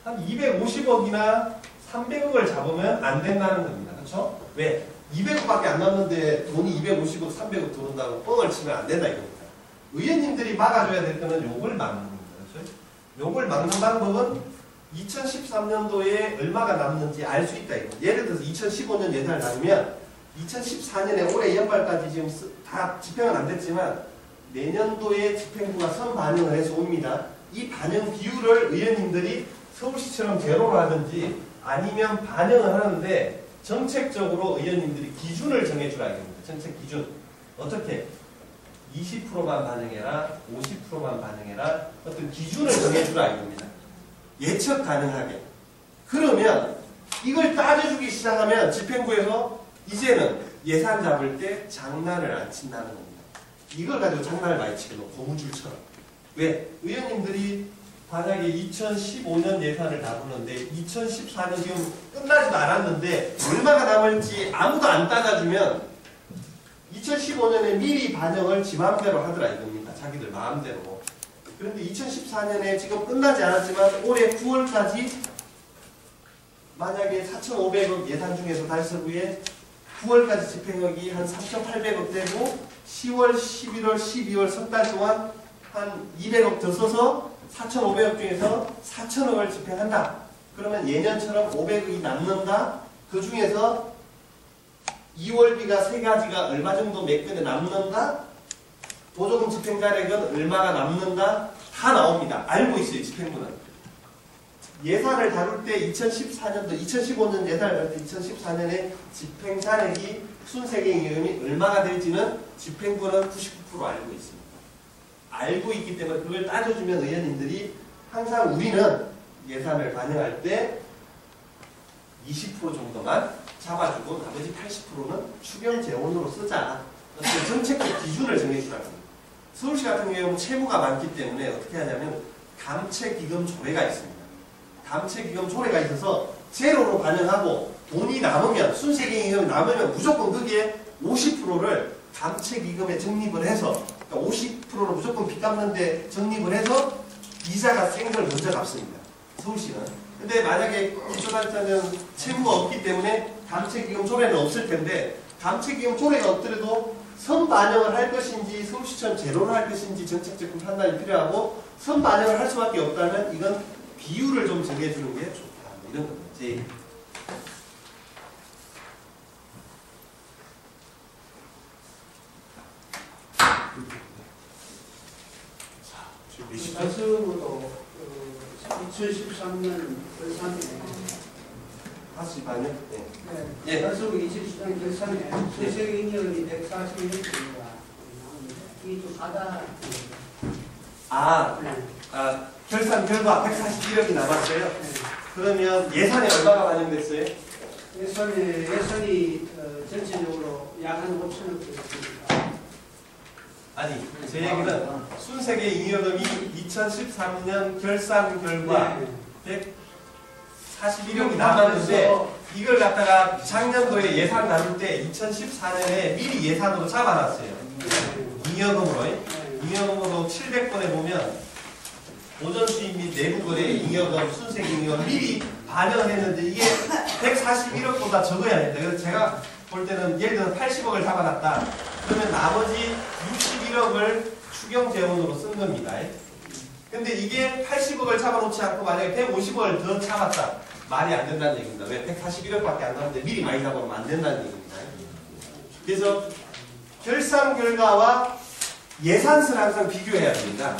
한 250억이나 300억을 잡으면 안 된다는 겁니다. 그렇죠? 왜? 200억밖에 안 남는데 돈이 250억, 300억 들어온다고 뻥을 치면 안 된다 이겁니다. 의원님들이 막아줘야 될 거는 요걸 막는 겁니다. 그렇죠? 요걸 막는 방법은 2013년도에 얼마가 남는지 알 수 있다 이거. 예를 들어서 2015년 예산을 다루면 2014년에 올해 연말까지 지금 다 집행은 안 됐지만 내년도에 집행부가 선반영을 해서 옵니다. 이 반영 비율을 의원님들이 서울시처럼 제로로 하든지 아니면 반영을 하는데 정책적으로 의원님들이 기준을 정해주라 이겁니다. 정책 기준. 어떻게? 20%만 반영해라, 50%만 반영해라, 어떤 기준을 정해주라 이겁니다. 예측 가능하게. 그러면 이걸 따져주기 시작하면 집행부에서 이제는 예산 잡을 때 장난을 안 친다는 겁니다. 이걸 가지고 장난을 많이 치거든, 고무줄처럼. 왜? 의원님들이 만약에 2015년 예산을 다루는데 2014년 지금 끝나지도 않았는데 얼마가 남을지 아무도 안 따져주면 2015년에 미리 반영을 지 마음대로 하더라 이겁니다. 자기들 마음대로. 그런데 2014년에 지금 끝나지 않았지만 올해 9월까지 만약에 4,500억 예산 중에서 달서구에 9월까지 집행액이 한 3,800억 되고 10월, 11월, 12월 석 달 동안 한 200억 더 써서 4,500억 중에서 4,000억을 집행한다. 그러면 예년처럼 500억이 남는다. 그 중에서 2월비가 세 가지가 얼마 정도 몇 건에 남는다. 보조금 집행자액은 얼마가 남는다. 다 나옵니다. 알고 있어요. 집행부는. 예산을 다룰 때 2014년도, 2015년 예산을 다룰 때 2014년에 집행자액이 순세계임금이 얼마가 될지는 집행부는 99% 알고 있습니다. 알고 있기 때문에 그걸 따져주면 의원님들이 항상 우리는 예산을 반영할 때 20% 정도만 잡아주고 나머지 80%는 추경 재원으로 쓰자. 어떤 정책적 기준을 정해주라고 합니다. 서울시 같은 경우는 채무가 많기 때문에 어떻게 하냐면 감채기금 조례가 있습니다. 감채기금 조례가 있어서 제로로 반영하고 돈이 남으면 순세계임금이 남으면 무조건 거기에 50%를 감채기금에 적립을 해서 그러니까 50%로 무조건 빚 갚는데 적립을 해서 이자가 센 걸 먼저 갚습니다. 서울시는. 근데 만약에 기초단체는 채무가 없기 때문에 감채기금 조례는 없을 텐데 감채기금 조례가 없더라도 선반영을 할 것인지 서울시처럼 제로를 할 것인지 정책적 판단이 필요하고 선반영을 할 수밖에 없다면 이건 비율을 좀 정해주는 게 좋다. 이런 겁니다. 제 얘기. 달성으로 2013년 결산에 다시 반영? 네. 달성 2013년 결산에 수세계 인력이 141억입니다. 이게 좀 가다. 결산 결과 141억이 남았어요. 네. 그러면 예산에 얼마가 반영됐어요? 예산이 전체적으로 약 한 5천억 되었습니다. 아니, 제 얘기는 순세계 잉여금이 2013년 결산 결과 141억이 남았는데 이걸 갖다가 작년도에 예산 나눌 때 2014년에 미리 예산으로 잡아놨어요. 잉여금으로. 잉여금으로 700건에 보면 오전 수입 및 내부 거래 잉여금, 순세계 잉여금 미리 반영을 했는데 이게 141억보다 적어야 된다. 그래서 제가 볼 때는 예를 들어서 80억을 잡아놨다. 그러면 나머지 61억을 추경 재원으로 쓴 겁니다. 근데 이게 80억을 잡아놓지 않고 만약에 150억을 더 잡았다. 말이 안 된다는 얘기입니다. 왜? 141억밖에 안 나오는데 미리 많이 잡아놓으면 안 된다는 얘기입니다. 그래서 결산 결과와 예산서를 항상 비교해야 됩니다.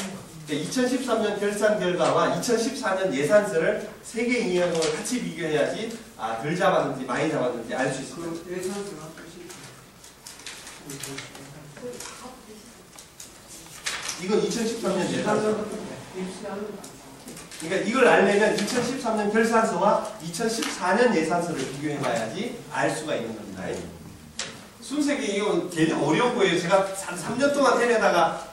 2013년 결산 결과와 2014년 예산서를 세 개 잉여금을 같이 비교해야지 덜 잡았는지 많이 잡았는지 알 수 있습니다. 예산서가 이건 2013년 예산서. 그러니까 이걸 알려면 2013년 결산서와 2014년 예산서를 비교해봐야지 알 수가 있는 겁니다. 순세기 이거 개념 어려운 거예요. 제가 3년 동안 해내다가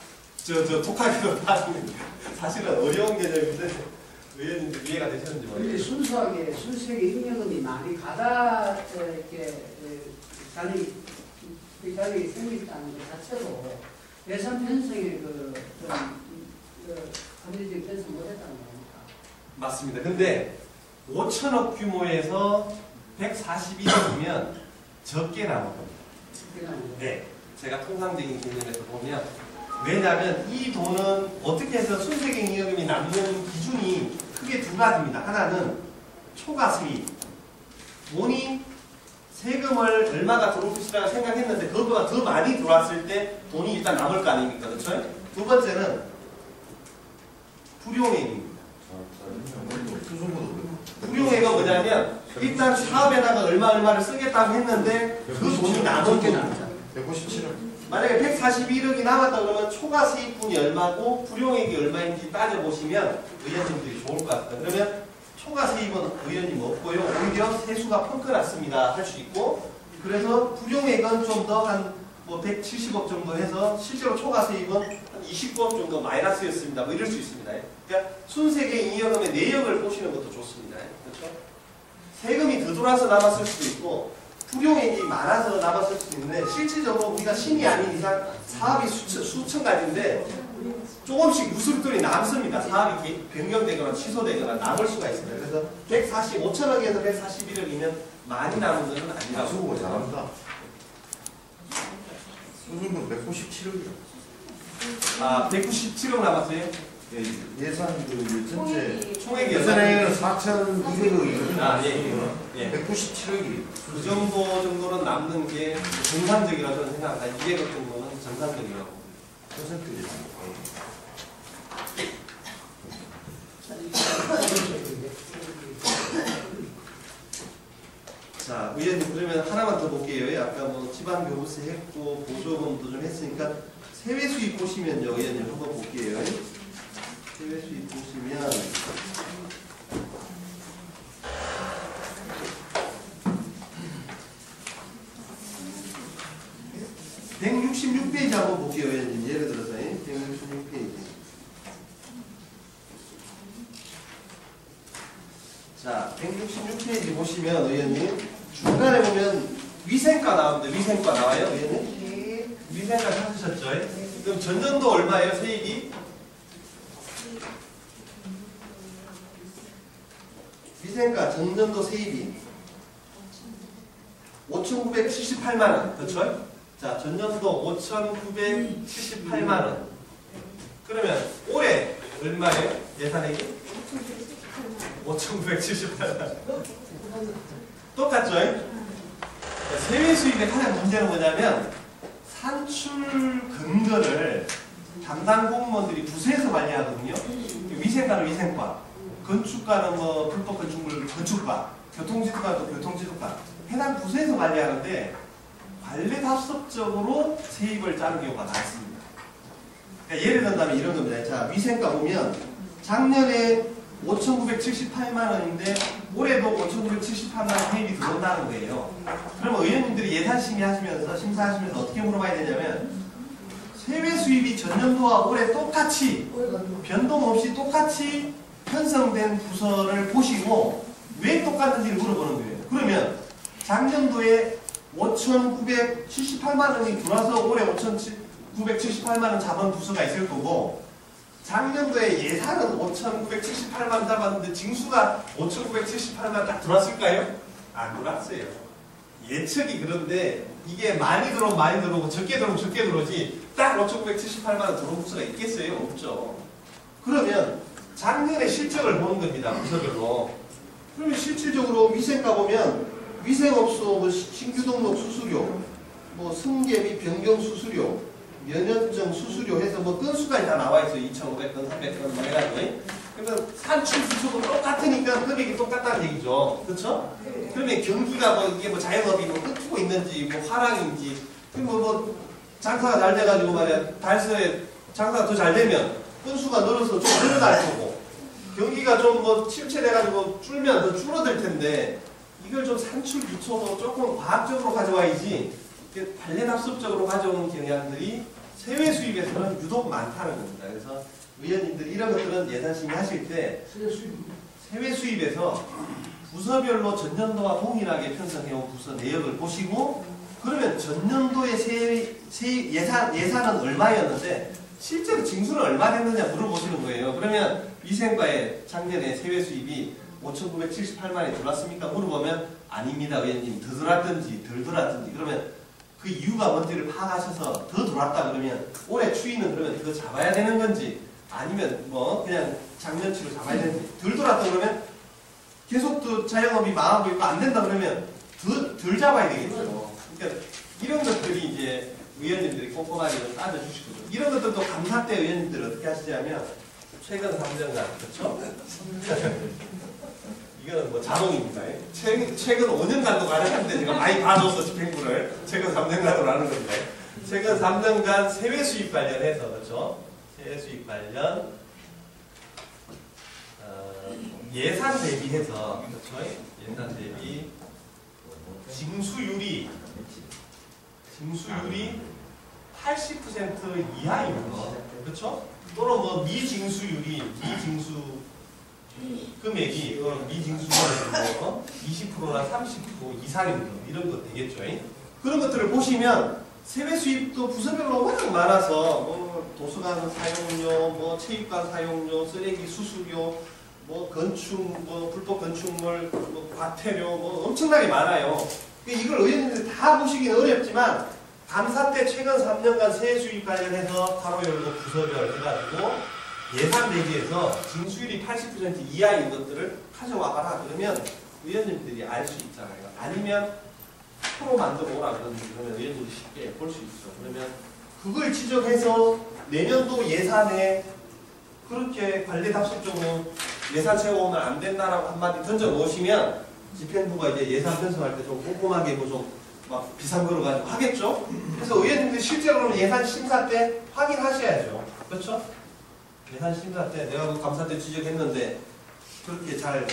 독학으로 나왔는데 사실은 어려운 개념인데 의원님들 이해가 되셨는지 근데 모르겠어요. 순수하게 순수하게 잉여금이 많이 가다 이렇게 자리 생겼다는 것 자체로 예산 편성에 합리적 편성 못했다는 겁니까? 맞습니다. 근데 5천억 규모에서 142억이면 적게 나온 겁니다. 네, 제가 통상적인 개념에서 보면 왜냐하면 이 돈은 어떻게 해서 순세계 잉여금이 남는 기준이 크게 두 가지입니다. 하나는 초과 수입. 돈이 세금을 얼마가 들어올 것이라고 생각했는데 그것보다 더 많이 들어왔을 때 돈이 일단 남을 거 아닙니까? 그렇죠? 두 번째는 불용액입니다. 불용액은 뭐냐면 일단 사업에다가 얼마를 쓰겠다고 했는데 그 돈이 남은 게 남죠. 197억. 만약에 141억이 남았다 그러면 초과 세입분이 얼마고 불용액이 얼마인지 따져보시면 의원님들이 좋을 것 같아요. 그러면 초과 세입은 의원님 없고요. 오히려 세수가 펑크났습니다 할 수 있고, 그래서 불용액은 좀 더 한 170억 정도 해서 실제로 초과 세입은 한 29억 정도 마이너스였습니다. 뭐 이럴 수 있습니다. 그러니까 순세계 잉여금의 내역을 보시는 것도 좋습니다. 그렇죠? 세금이 더 돌아서 남았을 수도 있고 불용액이 많아서 남았을 수도 있는데 실질적으로 우리가 신이 아닌 이상 사업이 수천 가지인데 조금씩 누수리돈이 남습니다. 사업이 변경되거나 취소되거나 남을 수가 있습니다. 그래서 5천억에서 141억이면 많이 남은 것은 아니라고. 수고가 잘한다. 수준은 197억이요. 아, 197억 남았어요? 예, 예산 전체 총액 예산에는 예산 4,200억이거든요. 아, 예. 197억이. 그 정도는 남는 게 정상적이라고 저는 생각합니다. 200억 정도는 정상적이라고. 퍼센트죠. 자, 의원님 그러면 하나만 더 볼게요. 아까 지방교부세 했고 보조금도 좀 했으니까 세외 수입 보시면요, 의원님 한번 볼게요. 세외 수입 보시면 (166페이지) 한번 볼게요, 의원님. 예를 들어서 166페이지. 자, 166페이지 보시면 의원님 중간에 보면 위생과 나오는데 위생과 나와요, 의원님? 네. 위생과 찾으셨죠? 그럼 전년도 얼마예요, 세입이? 위생과 전년도 세입이 5,978만 원, 그렇죠? 자, 전년도 5,978만 원. 그러면 올해 얼마예요? 예산액이? 5,978만 원. 똑같죠? 세외 수입의 가장 문제는 뭐냐면 산출 근거를 담당 공무원들이 부서에서 관리하거든요. 위생과는 위생과, 건축과는 불법 건축물 건축과, 교통지도과는 또 교통지도과. 해당 부서에서 관리하는데 관례답습적으로 세입을 짜는 경우가 많습니다. 그러니까 예를 들자면 이런 겁니다. 자, 위생과 보면 작년에 5,978만 원인데 올해도 5,978만 원 세입이 들어온다는 거예요. 그러면 의원님들이 예산 심사하시면서 어떻게 물어봐야 되냐면 세외 수입이 전년도와 올해 똑같이 변동 없이 똑같이 편성된 부서를 보시고 왜 똑같은지를 물어보는 거예요. 그러면 작년도에 5,978만 원이 들어와서 올해 5,978만 원 잡은 부서가 있을 거고 작년도에 예산은 5,978만 원 잡았는데 징수가 5,978만 딱 들어왔을까요? 안 들어왔어요. 예측이 그런데 이게 많이 들어오면 많이 들어오고 적게 들어오면 적게 들어오지 딱 5,978만 원 들어온 부서가 있겠어요? 없죠. 그러면 작년의 실적을 보는 겁니다. 부서별로. 그러면 실질적으로 위생과 보면 위생업소 신규 등록 수수료, 승계 및 변경 수수료, 면허증 수수료 해서 건수까지 다 나와 있어요. 2,500건, 300건 해가지고. 그래서 산출 수수료 똑같으니까 금액이 똑같다는 얘기죠. 그렇죠? 그러면 경기가 이게 자영업이 끊기고 있는지 화랑인지 그리고 장사가 잘 돼가지고 말이야 달서에 장사가 더 잘 되면 건수가 늘어서 좀 늘어날 거고 경기가 좀 뭐 침체돼가지고 줄면 더 줄어들 텐데 이걸 좀 산출 기초도 조금 과학적으로 가져와야지 관례답습적으로 가져오는 경향들이 세외 수입에서는 유독 많다는 겁니다. 그래서 의원님들 이런 것들은 예산 심의하실 때 세외 수입에서 부서별로 전년도와 동일하게 편성해온 부서 내역을 보시고 그러면 전년도의 예산은 얼마였는데 실제로 징수는 얼마 됐느냐 물어보시는 거예요. 그러면 위생과의 작년에 세외 수입이 5,978만이 들어왔습니까? 물어보면 아닙니다. 의원님 더 들어왔든지 덜 들어왔든지 그러면 그 이유가 뭔지를 파악하셔서 더 들어왔다 그러면 올해 추이는 그러면 더 잡아야 되는 건지 아니면 뭐 그냥 작년치로 잡아야 되는지 덜 들어왔다 그러면 계속 또 자영업이 망하고 있고 안 된다 그러면 덜 잡아야 되겠죠. 그러니까 이런 것들이 이제 의원님들이 꼼꼼하게 좀 따져주실 거죠. 이런 것들도 감사 때 의원님들 어떻게 하시냐면 최근 3년간 그렇죠? 이거는 뭐 자동입니다. 최근 5년간도 가능한데 제가 많이 봐줘서 집행부를 최근 3년간으로 하는 건데 최근 3년간 세외 수입 관련해서 그렇죠? 세외 수입 관련 예산 대비해서 그렇죠? 예산 대비 징수율이 80% 이하인 거 그렇죠? 또는 뭐 미징수율이 미징수 금액이 미징수율이 뭐 20%나 30% 이상인 거 이런 거 되겠죠? 그런 것들을 보시면 세외 수입도 부서별로 워낙 많아서 뭐 도서관 사용료, 뭐 체육관 사용료, 쓰레기 수수료, 뭐 건축, 뭐 불법 건축물, 뭐 과태료, 뭐 엄청나게 많아요. 이걸 의원님들이 다 보시기는 어렵지만 감사 때 최근 3년간 세외 수입 관련해서 가로 열고 부서별 해가지고 예산 대비해서 징수율이 80% 이하인 것들을 가져와봐라 그러면 의원님들이 알 수 있잖아요. 아니면 프로 만들어 오라 그러면 의원님들이 쉽게 볼 수 있죠. 그러면 그걸 지적해서 내년도 예산에 그렇게 관례답습적으로 예산 채워오면 안 된다라고 한마디 던져 놓으시면 집행부가 이제 예산 편성할 때 좀 꼼꼼하게 뭐 좀 막 비상 걸어가지고 하겠죠? 그래서 의원님들 실제로는 예산 심사 때 확인하셔야죠. 그렇죠? 예산 심사 때 내가 그 감사 때 지적했는데 그렇게 잘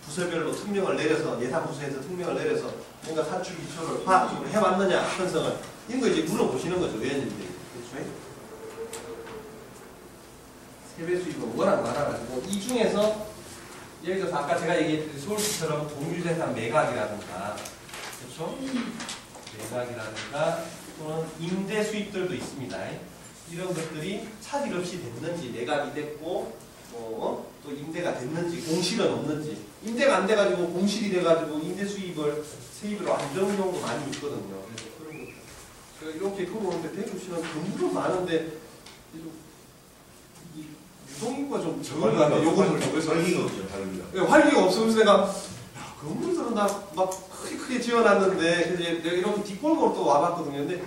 부서별로 특명을 내려서 예산 부서에서 특명을 내려서 뭔가 산출 기초를 화학적으로 해왔느냐 편성을 이런 거 이제 물어보시는 거죠. 의원님들이. 그렇죠? 세배 수입은 워낙 많아가지고 이 중에서 예를 들어서 아까 제가 얘기했듯이 서울시처럼 동일재산 매각이라든가 그렇죠? 매각이라든가 또는 임대 수입들도 있습니다. 이런 것들이 차질 없이 됐는지 매각이 됐고 또 임대가 됐는지 공실은 없는지 임대가 안 돼가지고 공실이 돼가지고 임대 수입을 세입으로 안 적는 경우도 많이 있거든요. 그래서 그런 거 제가 이렇게 들어오는데 대구시는 건물은 많은데 유동인구가 좀 적은 것 같아요. 요금을 적어서 활기가 없죠. 활기가. 활기가 없으면서 내가 건물들은 다 막 크게 지어놨는데 내가 이렇게 뒷골목으로 또 와봤거든요. 근데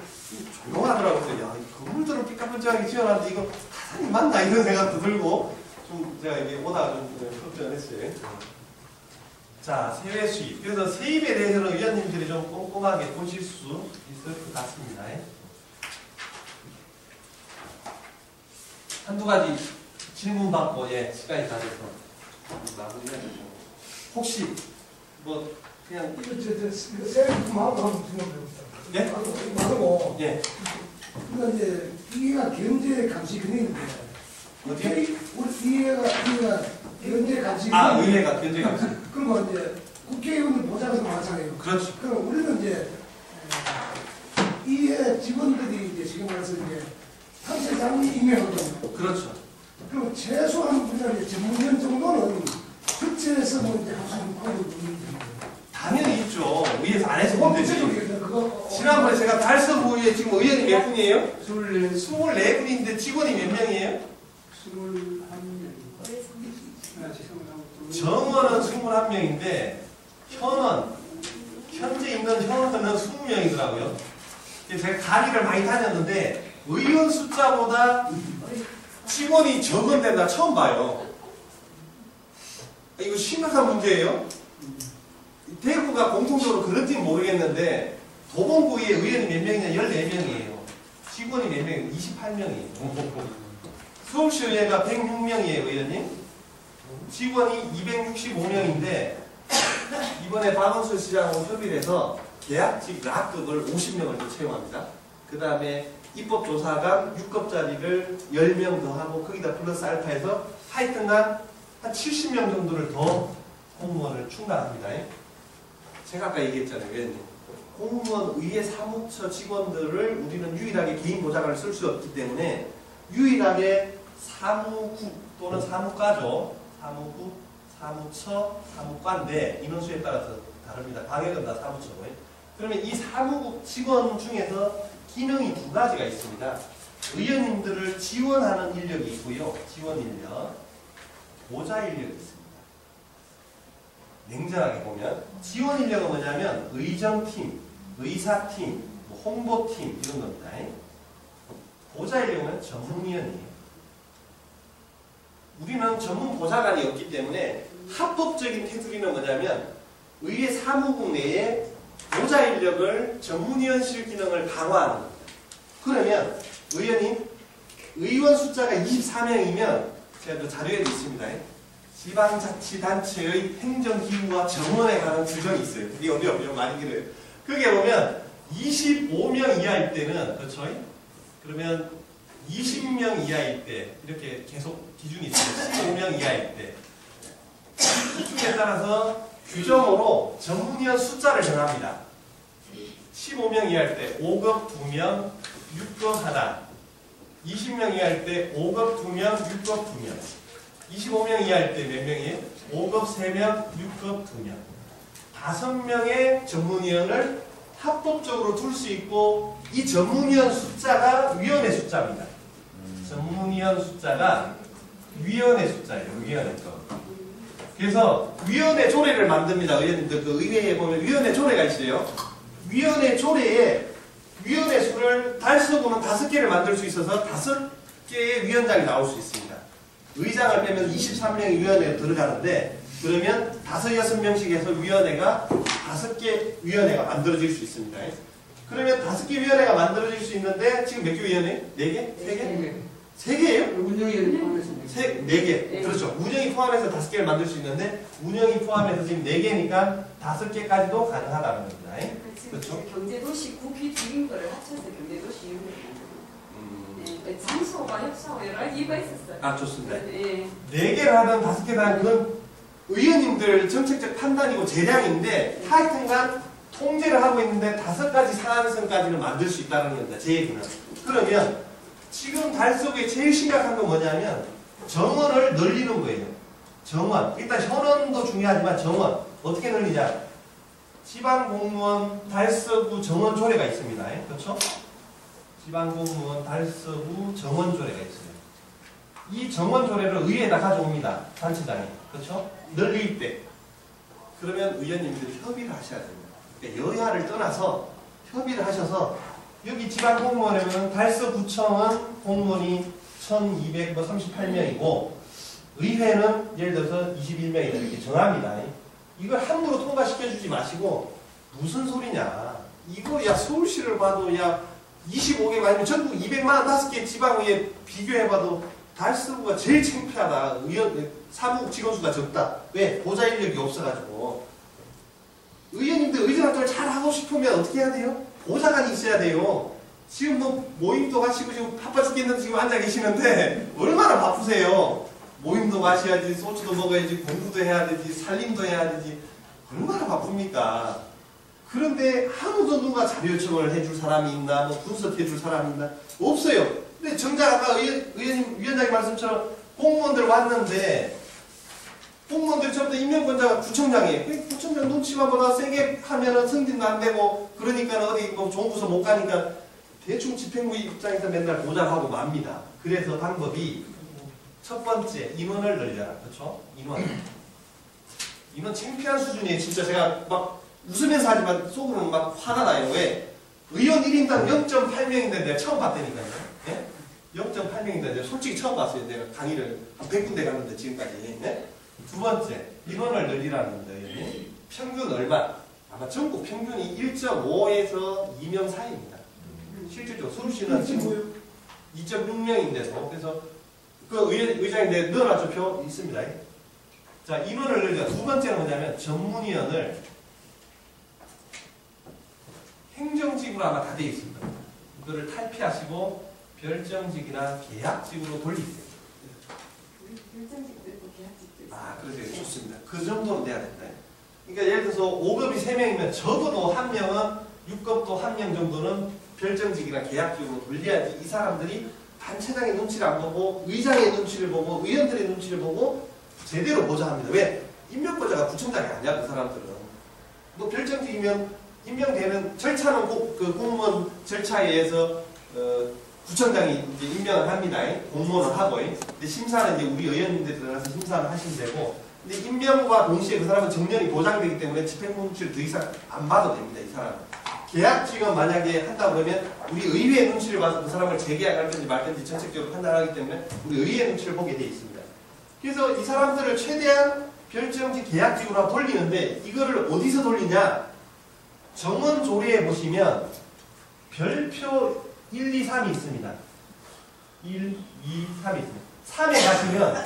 조용하더라고요. 야, 이 건물들은 삐까뻔쩍하게 지어놨는데 이거 타산이 맞나 이런 생각도 들고 좀 제가 이게 오다가 좀 걱정했어요. 자, 세외 수입. 그래서 세입에 대해서는 위원님들이 좀 꼼꼼하게 보실 수 있을 것 같습니다. 한두 가지 질문 받고 시간이 다 돼서 마무리해야 되죠. 혹시 뭐 그냥 세금하고 한번 질문해봅시다. 네? 말고 예. 그러니까 이제 이해가 경제 감시 기능인데 어디? 우리 이해가 경제 감시 의회가 경제 감시. 그리고 이제 국회의원들 보좌관도 마찬가지예요. 그렇죠. 그럼 우리는 이제 이해 직원들이 이제 지금 말해서 이제 상세장이 임명하거든요. 그렇죠. 그리고 최소한 우리가 이제 전문위원 정도는 특채에서 뭐 이제 무슨 공을 당연히 있죠. 의회에서 안 해서 못 되지. 그거 지난번에 제가 달서부에 지금 의원이 몇 분이에요? 24, 24분인데 직원이 몇 명이에요? 21명. 정원은 21명인데 현재 있는 현원은 20명이더라고요. 제가 가리를 많이 다녔는데 의원 숫자보다 직원이 적은 데나 처음 봐요. 이거 심각한 문제예요. 대구가 공통적으로 그런지는 모르겠는데 도봉구에 의원이 몇 명이냐 14명이에요. 직원이 몇 명이에요? 28명이에요. 서울시의회가 106명이에요, 의원님. 직원이 265명인데 이번에 박원순 시장하고 협의를 해서 계약직 락급을 50명을 더 채용합니다. 그 다음에 입법조사관 6급짜리를 10명 더 하고 거기다 플러스 알파해서 하여튼간 한 70명 정도를 더 공무원을 충당합니다. 제가 아까 얘기했잖아요. 위원님. 공무원 의회 사무처 직원들을 우리는 유일하게 개인 보좌관을 쓸 수 없기 때문에 유일하게 사무국 또는 사무과죠. 사무국, 사무처, 사무과인데 인원수에 따라서 다릅니다. 방역은 다 사무처고요. 그러면 이 사무국 직원 중에서 기능이 두 가지가 있습니다. 의원님들을 지원하는 인력이 있고요. 지원 인력, 보좌 인력이 있습니다. 냉정하게 보면 지원 인력은 뭐냐면 의정팀, 의사팀, 홍보팀 이런 겁니다. 보좌 인력은 전문위원이에요. 우리는 전문 보좌관이 없기 때문에 합법적인 테두리는 뭐냐면 의회 사무국 내에 보좌 인력을 전문위원실 기능을 강화하는 겁니다. 그러면 의원님, 의원 숫자가 24명이면 제가 또 자료에도 있습니다. 지방자치단체의 행정기구와 정원에 관한 규정이 있어요. 그게 어려워요. 많이 길어요. 그게 보면 25명 이하일 때는 그렇죠? 그러면 20명 이하일 때 이렇게 계속 기준이 있어요. 15명 이하일 때 기준에 따라서 규정으로 전문위원 숫자를 정합니다. 15명 이하일 때 5급 2명, 6급 하나. 20명 이하일 때 5급 2명, 6급 2명. 25명 이하일 때 몇 명이에요? 5급 3명, 6급 2명. 5명의 전문위원을 합법적으로 둘 수 있고 이 전문위원 숫자가 위원회 숫자입니다. 전문위원 숫자가 위원회 숫자예요. 위원회 거. 그래서 위원회 조례를 만듭니다. 의원님들 그 의회에 보면 위원회 조례가 있어요. 위원회 조례에 위원회 수를 달서구는 5개를 만들 수 있어서 5개의 위원장이 나올 수 있습니다. 의장을 빼면 23명이 위원회에 들어가는데 그러면 5, 6명씩 해서 위원회가 5개 위원회가 만들어질 수 있습니다. 그러면 5개 위원회가 만들어질 수 있는데 지금 몇 개 위원회? 4개? 3개? 3개예요? 운영위원회 포함해서 4개. 그렇죠. 운영이 포함해서 5개를 만들 수 있는데 운영이 포함해서 지금 4개니까 5개까지도 가능하다는 겁니다. 그렇죠? 경제도시 국회 주인 거를 합쳐서 경제도시 네, 장소와 협소하고 여러 가지 이유가 있었어요. 아, 좋습니다. 네. 4개를 하든 5개를 하든 그건 의원님들 정책적 판단이고 재량인데 하여튼간 통제를 하고 있는데 5가지 상한선까지는 만들 수 있다는 겁니다. 제 얘기는. 그러면 지금 달서구에 제일 심각한 건 뭐냐면 정원을 늘리는 거예요. 정원. 일단 현원도 중요하지만 정원. 어떻게 늘리자? 지방공무원 달서구 정원조례가 있습니다. 그렇죠? 지방공무원 달서구 정원조례가 있어요. 이 정원조례를 의회에다 가져옵니다. 단체장이. 그렇죠? 늘릴 때. 그러면 의원님들이 협의를 하셔야 됩니다. 그러니까 여야를 떠나서 협의를 하셔서 여기 지방공무원에는 달서구청은 공무원이 1238명이고 의회는 예를 들어서 21명이다 이렇게 정합니다. 이걸 함부로 통과시켜주지 마시고 무슨 소리냐. 이거 야 서울시를 봐도 야 25개 아니면 전국 245개 지방의회 비교해봐도 달서구가 제일 창피하다. 사무국 직원수가 적다. 왜? 보좌 인력이 없어가지고. 의원님들 의정활동을 잘 하고 싶으면 어떻게 해야 돼요? 보좌관이 있어야 돼요. 지금 뭐 모임도 가시고 지금 바빠 죽겠는데 지금 앉아 계시는데 얼마나 바쁘세요. 모임도 가셔야지, 소주도 먹어야지, 공부도 해야 되지, 살림도 해야 되지. 얼마나 바쁩니까? 그런데 아무도 누가 자료 요청을 해줄 사람이 있나, 뭐 분석해줄 사람이 있나? 없어요. 근데 정작 아까 위원장님 말씀처럼 공무원들 왔는데 공무원들이 전부 다 임명권자가 구청장이에요. 구청장 눈치만 보다 세게 하면은 승진도 안 되고 그러니까 어디 뭐 좋은 부서 못 가니까 대충 집행부 입장에서 맨날 보장하고 맙니다. 그래서 방법이 첫 번째 인원을 늘려라. 그렇죠? 인원 창피한 수준이에요. 진짜 제가 막 웃으면서 하지만 속으로는 막 화가 나요. 왜? 의원 1인당 0.8명인데 내가 처음 봤다니까요. 네? 0.8명인데 내가 솔직히 처음 봤어요. 내가 강의를 한 100군데 갔는데 지금까지. 네? 두 번째, 인원을 늘리라는 겁니다. 평균 얼마? 아마 전국 평균이 1.5에서 2명 사이입니다. 실질적으로 서울시는 지금 2.6명인데도 그래서 그 의장인데 넣어놨죠. 표 있습니다. 자, 인원을 늘리자. 두 번째는 뭐냐면 전문위원을 행정직으로 아마 다 되어 있습니다. 이거를 탈피하시고 별정직이나 계약직으로 돌리세요. 별정직도 있고 계약직도 있어요. 아, 그러세요. 좋습니다. 그 정도로 돼야 된다. 그러니까 예를 들어서 5급이 3명이면 적어도 한 명은 6급도 한 명 정도는 별정직이나 계약직으로 돌려야지 이 사람들이 단체장의 눈치를 안 보고 의장의 눈치를 보고 의원들의 눈치를 보고 제대로 보자 합니다. 왜? 임명권자가 구청장이 아니야, 그 사람들은. 뭐 별정직이면 임명되는 절차는 꼭 그 공무원 절차에 의해서 구청장이 이제 임명을 합니다. 공무원을 하고. 근데 심사는 이제 우리 의원님들이 들어가서 심사를 하시면 되고. 근데 임명과 동시에 그 사람은 정년이 보장되기 때문에 집행부를 더 이상 안 봐도 됩니다. 이 사람은. 계약직은 만약에 한다 그러면 우리 의회의 눈치를 봐서 그 사람을 재계약할 건지 말 건지 정책적으로 판단하기 때문에 우리 의회의 눈치를 보게 돼 있습니다. 그래서 이 사람들을 최대한 별정직 계약직으로 돌리는데 이거를 어디서 돌리냐? 정원 조례에 보시면 별표 1, 2, 3이 있습니다. 1, 2, 3이 있습니다. 3에 가시면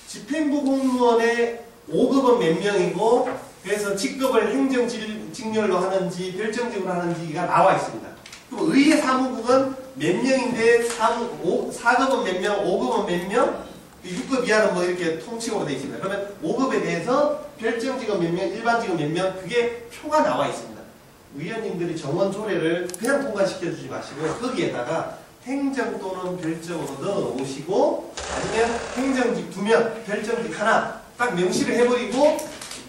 집행부 공무원의 5급은 몇 명이고 그래서 직급을 행정직렬로 하는지 별정직으로 하는지가 나와 있습니다. 그럼 의회 사무국은 몇 명인데 4급은 몇 명, 5급은 몇 명, 6급 이하는 뭐 이렇게 통칭으로 되어 있습니다. 그러면 5급에 대해서 별정직은 몇 명, 일반직은 몇 명, 그게 표가 나와 있습니다. 의원님들이 정원 조례를 그냥 통과시켜주지 마시고 거기에다가 행정 또는 별정으로 넣어오시고 아니면 행정직 2명, 별정직 하나 딱 명시를 해버리고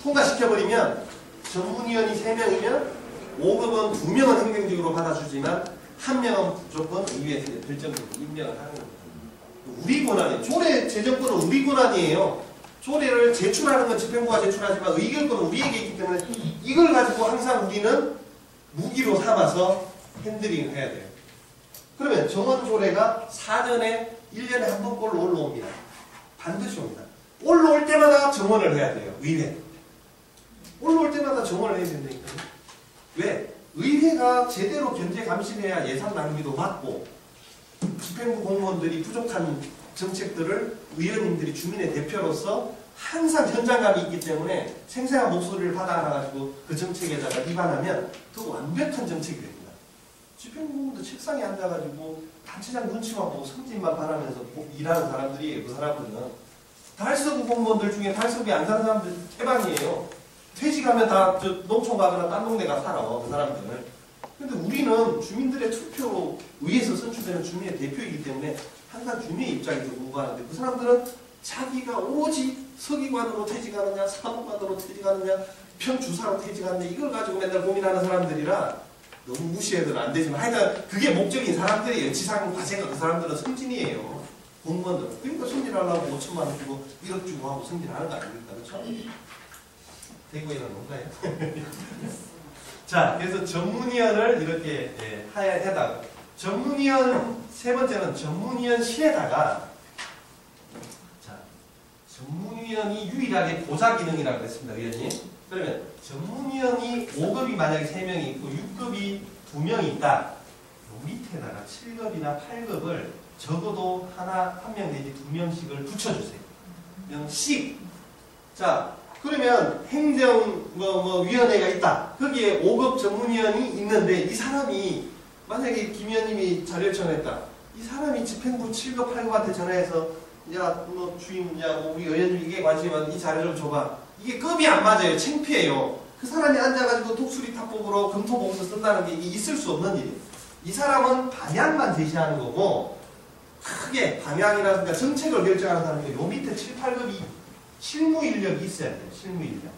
통과시켜버리면 전문위원이 3명이면 5급은 2명은 행정직으로 받아주지만 1명은 무조건 의회에서 별정직으로 임명을 하는 겁니다. 우리 권한이에요. 조례 제정권은 우리 권한이에요. 조례를 제출하는 건 집행부가 제출하지만 의결권은 우리에게 있기 때문에 이걸 가지고 항상 우리는 무기로 삼아서 핸들링을 해야 돼요. 그러면 정원 조례가 사전에 1년에 한 번꼴로 올라옵니다. 반드시 옵니다. 올라올 때마다 정원을 해야 돼요. 의회. 올라올 때마다 정원을 해야 된다니까요. 왜? 의회가 제대로 견제 감시해야 예산 낭비도 막고 집행부 공무원들이 부족한 정책들을 의원님들이 주민의 대표로서 항상 현장감이 있기 때문에 생생한 목소리를 받아가지고 그 정책에다가 입안하면 더 완벽한 정책이 됩니다. 집행부 공무원도 책상에 앉아가지고 단체장 눈치만 보고 성질만 바라면서 일하는 사람들이에요. 그 사람들은 달서구 공무원들 중에 달서구에 안 사는 사람들 태반이에요. 퇴직하면 다 농촌 가거나 딴 동네 가 살아. 그 사람들은. 근데 우리는 주민들의 투표로 의회에서 선출되는 주민의 대표이기 때문에 항상 주민의 입장에서 공부하는데 그 사람들은 자기가 오직 서기관으로 퇴직하느냐 사무관으로 퇴직하느냐 평주사로 퇴직하느냐 이걸 가지고 맨날 고민하는 사람들이라 너무 무시해서는 안 되지만 하여간 그게 목적인 사람들이에요. 지상 과제가 그 사람들은 승진이에요. 공무원들은. 그러니까 승진하려고 5천만 원 주고 1억 주고 하고 승진하는 거 아닙니까? 그렇죠? 대구에는 뭔가요? 자, 그래서 전문위원을 이렇게 해다가 전문위원 세 번째는 전문위원실에다가 자, 전문위원이 유일하게 보좌 기능이라고 그랬습니다, 의원님. 그러면 전문위원이 5급이 만약에 3명이 있고 6급이 2명이 있다. 요 밑에다가 7급이나 8급을 적어도 한 명 내지 2명씩을 붙여주세요. 명씩. 자. 그러면 행정위원회가 있다. 거기에 5급 전문위원이 있는데 이 사람이 만약에 김 의원님이 자료 요청했다. 이 사람이 집행부 7급, 8급한테 전화해서 야, 뭐 주임, 야, 우리 의원님 이게 관심은 이 자료 좀 줘봐. 이게 급이 안 맞아요. 창피해요. 그 사람이 앉아가지고 독수리 탑법으로 검토보고서 쓴다는 게 이게 있을 수 없는 일이에요. 이 사람은 방향만 제시하는 거고 크게 방향이라든가 정책을 결정하는 사람이 요 밑에 7, 8급이 실무 인력이 있어야 돼요. 실무 인력.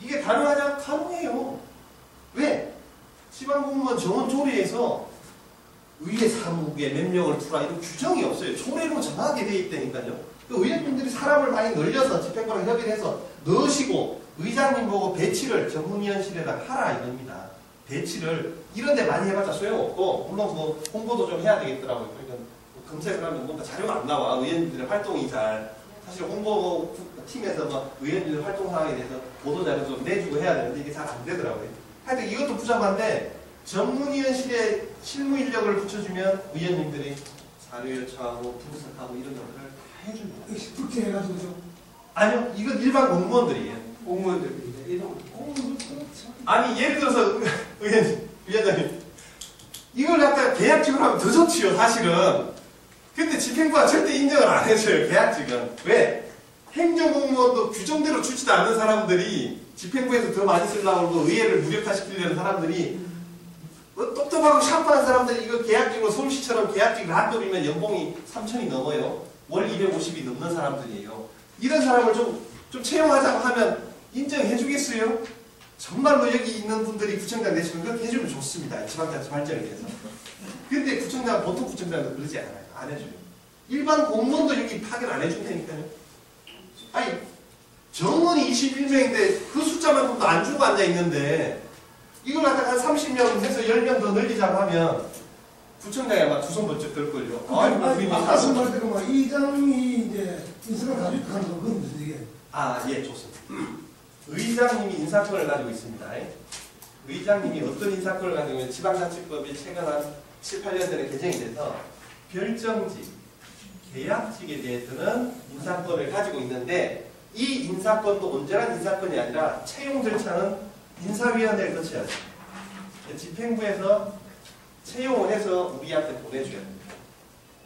이게 가능하냐? 가능해요. 왜? 지방공무원 정원 조례에서 의회 사무국에 몇 명을 두라 이런 규정이 없어요. 조례로 정하게 돼 있다니까요. 그 의원님들이 사람을 많이 늘려서 집행부랑 협의를 해서 넣으시고 의장님 보고 배치를 전문위원실에다 하라 이겁니다. 배치를 이런 데 많이 해봤자 소용없고 물론 뭐 홍보도 좀 해야 되겠더라고요. 그러니까 검색을 하면 뭔가 자료가 안 나와. 의원님들의 활동이 사실 홍보팀에서 막 의원님들 활동 상황에 대해서 보도자료 좀 내주고 해야 되는데 이게 잘 안 되더라고요. 하여튼 이것도 부족한데 전문위원실에 실무 인력을 붙여주면 의원님들이 자료 요청하고 분석하고 이런 것들을 다 해줍니다. 특혜 해가지고 좀 아니요, 이건 일반 공무원들이에요. 공무원들인데 이동. 아니 예를 들어서 위원장님 이걸 갖다가 계약직으로 하면 더 좋지요 사실은. 근데 집행부가 절대 인정을 안 해줘요 계약직은. 왜? 행정공무원도 규정대로 주지도 않는 사람들이 집행부에서 더 많이 쓰려고 하고 의회를 무력화시키려는 사람들이 똑똑하고 샤프한 사람들이 이거 계약직으로 서울시처럼 계약직을 한급이면 연봉이 3천이 넘어요. 월 250이 넘는 사람들이에요. 이런 사람을 좀 채용하자고 하면 인정해 주겠어요? 정말로 여기 있는 분들이 구청장 되시면 그렇게 해주면 좋습니다. 지방자치 발전을 위해서. 근데 구청장, 보통 구청장도 그러지 않아요. 안 해줘요. 일반 공무원도 여기 파견 안 해준다니까요. 아니, 정원이 21명인데 그 숫자만큼도 안 주고 앉아있는데 이걸 갖다가 한 30명 해서 10명 더 늘리자고 하면 구청장이 아마 두 손 번쩍 들걸요. 아니, 말씀 말대로 막 이장이 이제 인사를 가지고 가는 건 그건 무슨 얘기예요? 아, 예, 좋습니다. 의장님이 인사권을 가지고 있습니다. 의장님이 어떤 인사권을 가지고 있냐면 지방자치법이 최근 한 7, 8년 전에 개정이 돼서 별정직, 계약직에 대해서는 인사권을 가지고 있는데 이 인사권도 온전한 인사권이 아니라 채용 절차는 인사위원회를 거쳐야 돼요. 집행부에서 채용을 해서 우리한테 보내줘야 됩니다.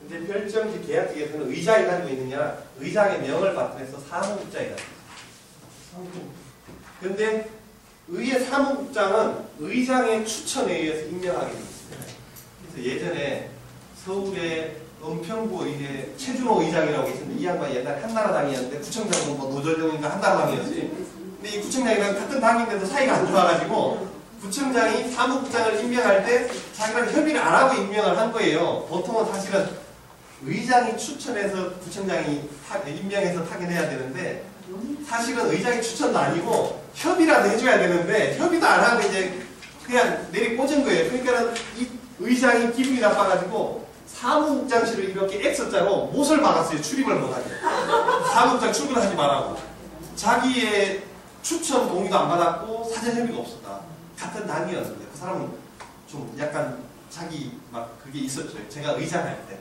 근데 별정직, 계약직에서는 의장이 가지고 있느냐 의장의 명을 바탕해서 사무국장이 가지고 있습니다. 근데 의회 사무국장은 의장의 추천에 의해서 임명하게 되어 있습니다. 그래서 예전에 서울의 은평구 의회 최준호 의장이라고 있었는데 이 양반이 옛날에 한나라당이었는데 구청장은 뭐 노절용인가 한나라당이었지. 근데 이 구청장이랑 같은 당인데도 사이가 안 좋아가지고 구청장이 사무국장을 임명할 때 자기랑 협의를 안 하고 임명을 한 거예요. 보통은 사실은 의장이 추천해서 구청장이 임명해서 타견해야 되는데 사실은 의장이 추천도 아니고 협의라도 해줘야 되는데 협의도 안 하고 이제 그냥 내리 꽂은 거예요. 그러니까는 이 의장이 기분이 나빠가지고 사무국장실을 이렇게 X자로 못을 박았어요. 출입을 못하게. 사무국장 출근하지 말라고. 자기의 추천 동의도 안 받았고 사전 협의가 없었다. 같은 당이었는데 그 사람은 좀 약간 자기 막 그게 있었죠. 제가 의장 할 때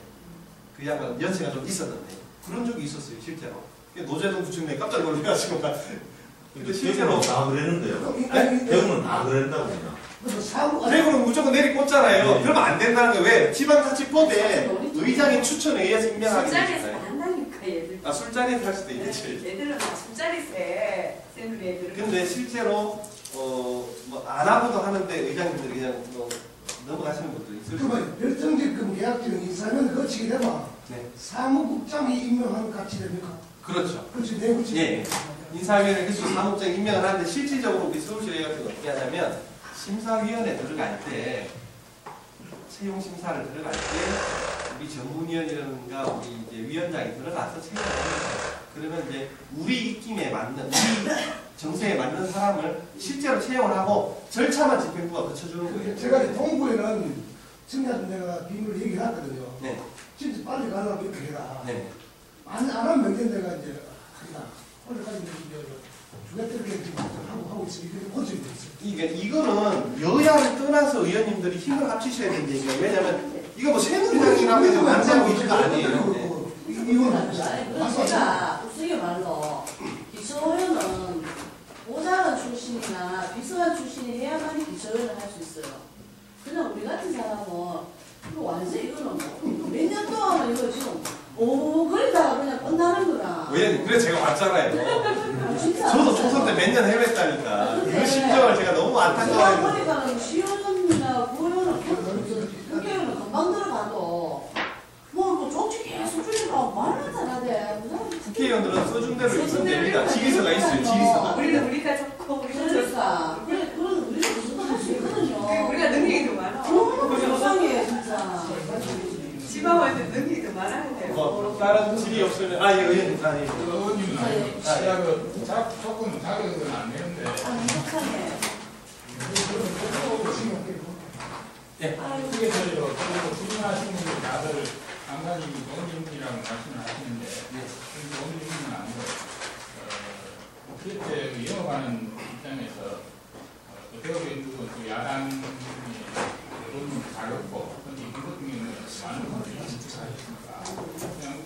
그 양반 연세가 좀 있었는데 그런 적이 있었어요. 실제로. 노재동 구청장이 깜짝 놀래가지고 근데 실제로 다 그랬는데요. 대구는 다 그랬다고 그냥. 대구는 무조건 내리 꽂잖아요. 네. 그러면 안 된다는 거예요. 왜? 지방자치법에 의장의 추천에 의해서 임명하게 술자리에서 되잖아요. 한다니까 얘들. 아, 술자리에서 할 수도 있겠지. 얘들은 다 술자리에서 해. 쌤 애들은. 근데 실제로 뭐 안 하고도 하는데 의장님들이 그냥 뭐 넘어가시는 분도 있을 수 있어요. 그러면 별정직금 계약직은 인사면 거치게 되면 네. 사무국장이 임명하는 가치 됩니까? 그렇죠. 그렇지, 내 그렇지. 예. 인사위원회 계속 사무국장 임명을 하는데 실질적으로 우리 서울시의 같은 거 어떻게 하냐면 심사위원회 들어갈 때 채용 심사를 들어갈 때 우리 전문위원이라든가 우리 이제 위원장이 들어가서 채용을 합니다. 그러면 이제 우리 입김에 맞는 우리 정세에 맞는 사람을 실제로 채용을 하고 절차만 집행부가 거쳐주는 거예요. 제가 이제 동부에는 청년한테 내가 비밀을 얘기했거든요. 네. 진짜 빨리 가려면 이렇게 해라. 네. 안 하면 명년 내가 이제 하리다. 오늘까지 이제 주가 이렇게 하고 있어. 이게 고쳐야 돼. 이거는 여야를 떠나서 의원님들이 힘을 합치셔야 되는 얘기예요. 왜냐면 이거 뭐 새누리당이라고 해서 만들고 있는 거 아니에요. 네. 이건 제가 우스개 말로 기초의원은 보좌관 출신이나 비서관 출신이 해야만이 기초의원을 할 수 있어요. 그냥 우리 같은 사람은 이거 완전 이거는 몇 년 동안 이거 지금 그러다가 그냥 끝나는 거라. 의원님, 그래서 제가 왔잖아요. 진짜. 저도 총선 때 몇 년 해외했다니까. 그 심정을 제가 너무 안타까워요. 그러니까 시의원이나 부의원은 국회의원은 금방 들어가도 뭐 정치 계속 줄이라고 말을 잘하대. 국회의원들은 써준 대로 있으면 됩니다. 지리서가 있어요. 지리서가. 우리가 좋고 우리가 그러니까 그런 우리가 무슨 할수 있거든요. 우리가 능력이 더 많아. 너무 불쌍해 진짜. 지방한테 능력이 더 많아야 돼요. 뭐 다른 질이 없으면 아, 예, 의원님. 아, 예. 의원님은 아니고 시작은 조금 자격은 안 되는데 아니 속상해. 예. 국회에서 출근하시는 분들 다들 상당히 농림이라고 말씀을 하시는데 농림은 아니고 실제 영업하는 입장에서 어떻게 보면 또 야당이 여론이 가볍고 근데 이것 중에는 많은 분들이 하셨으니까 그냥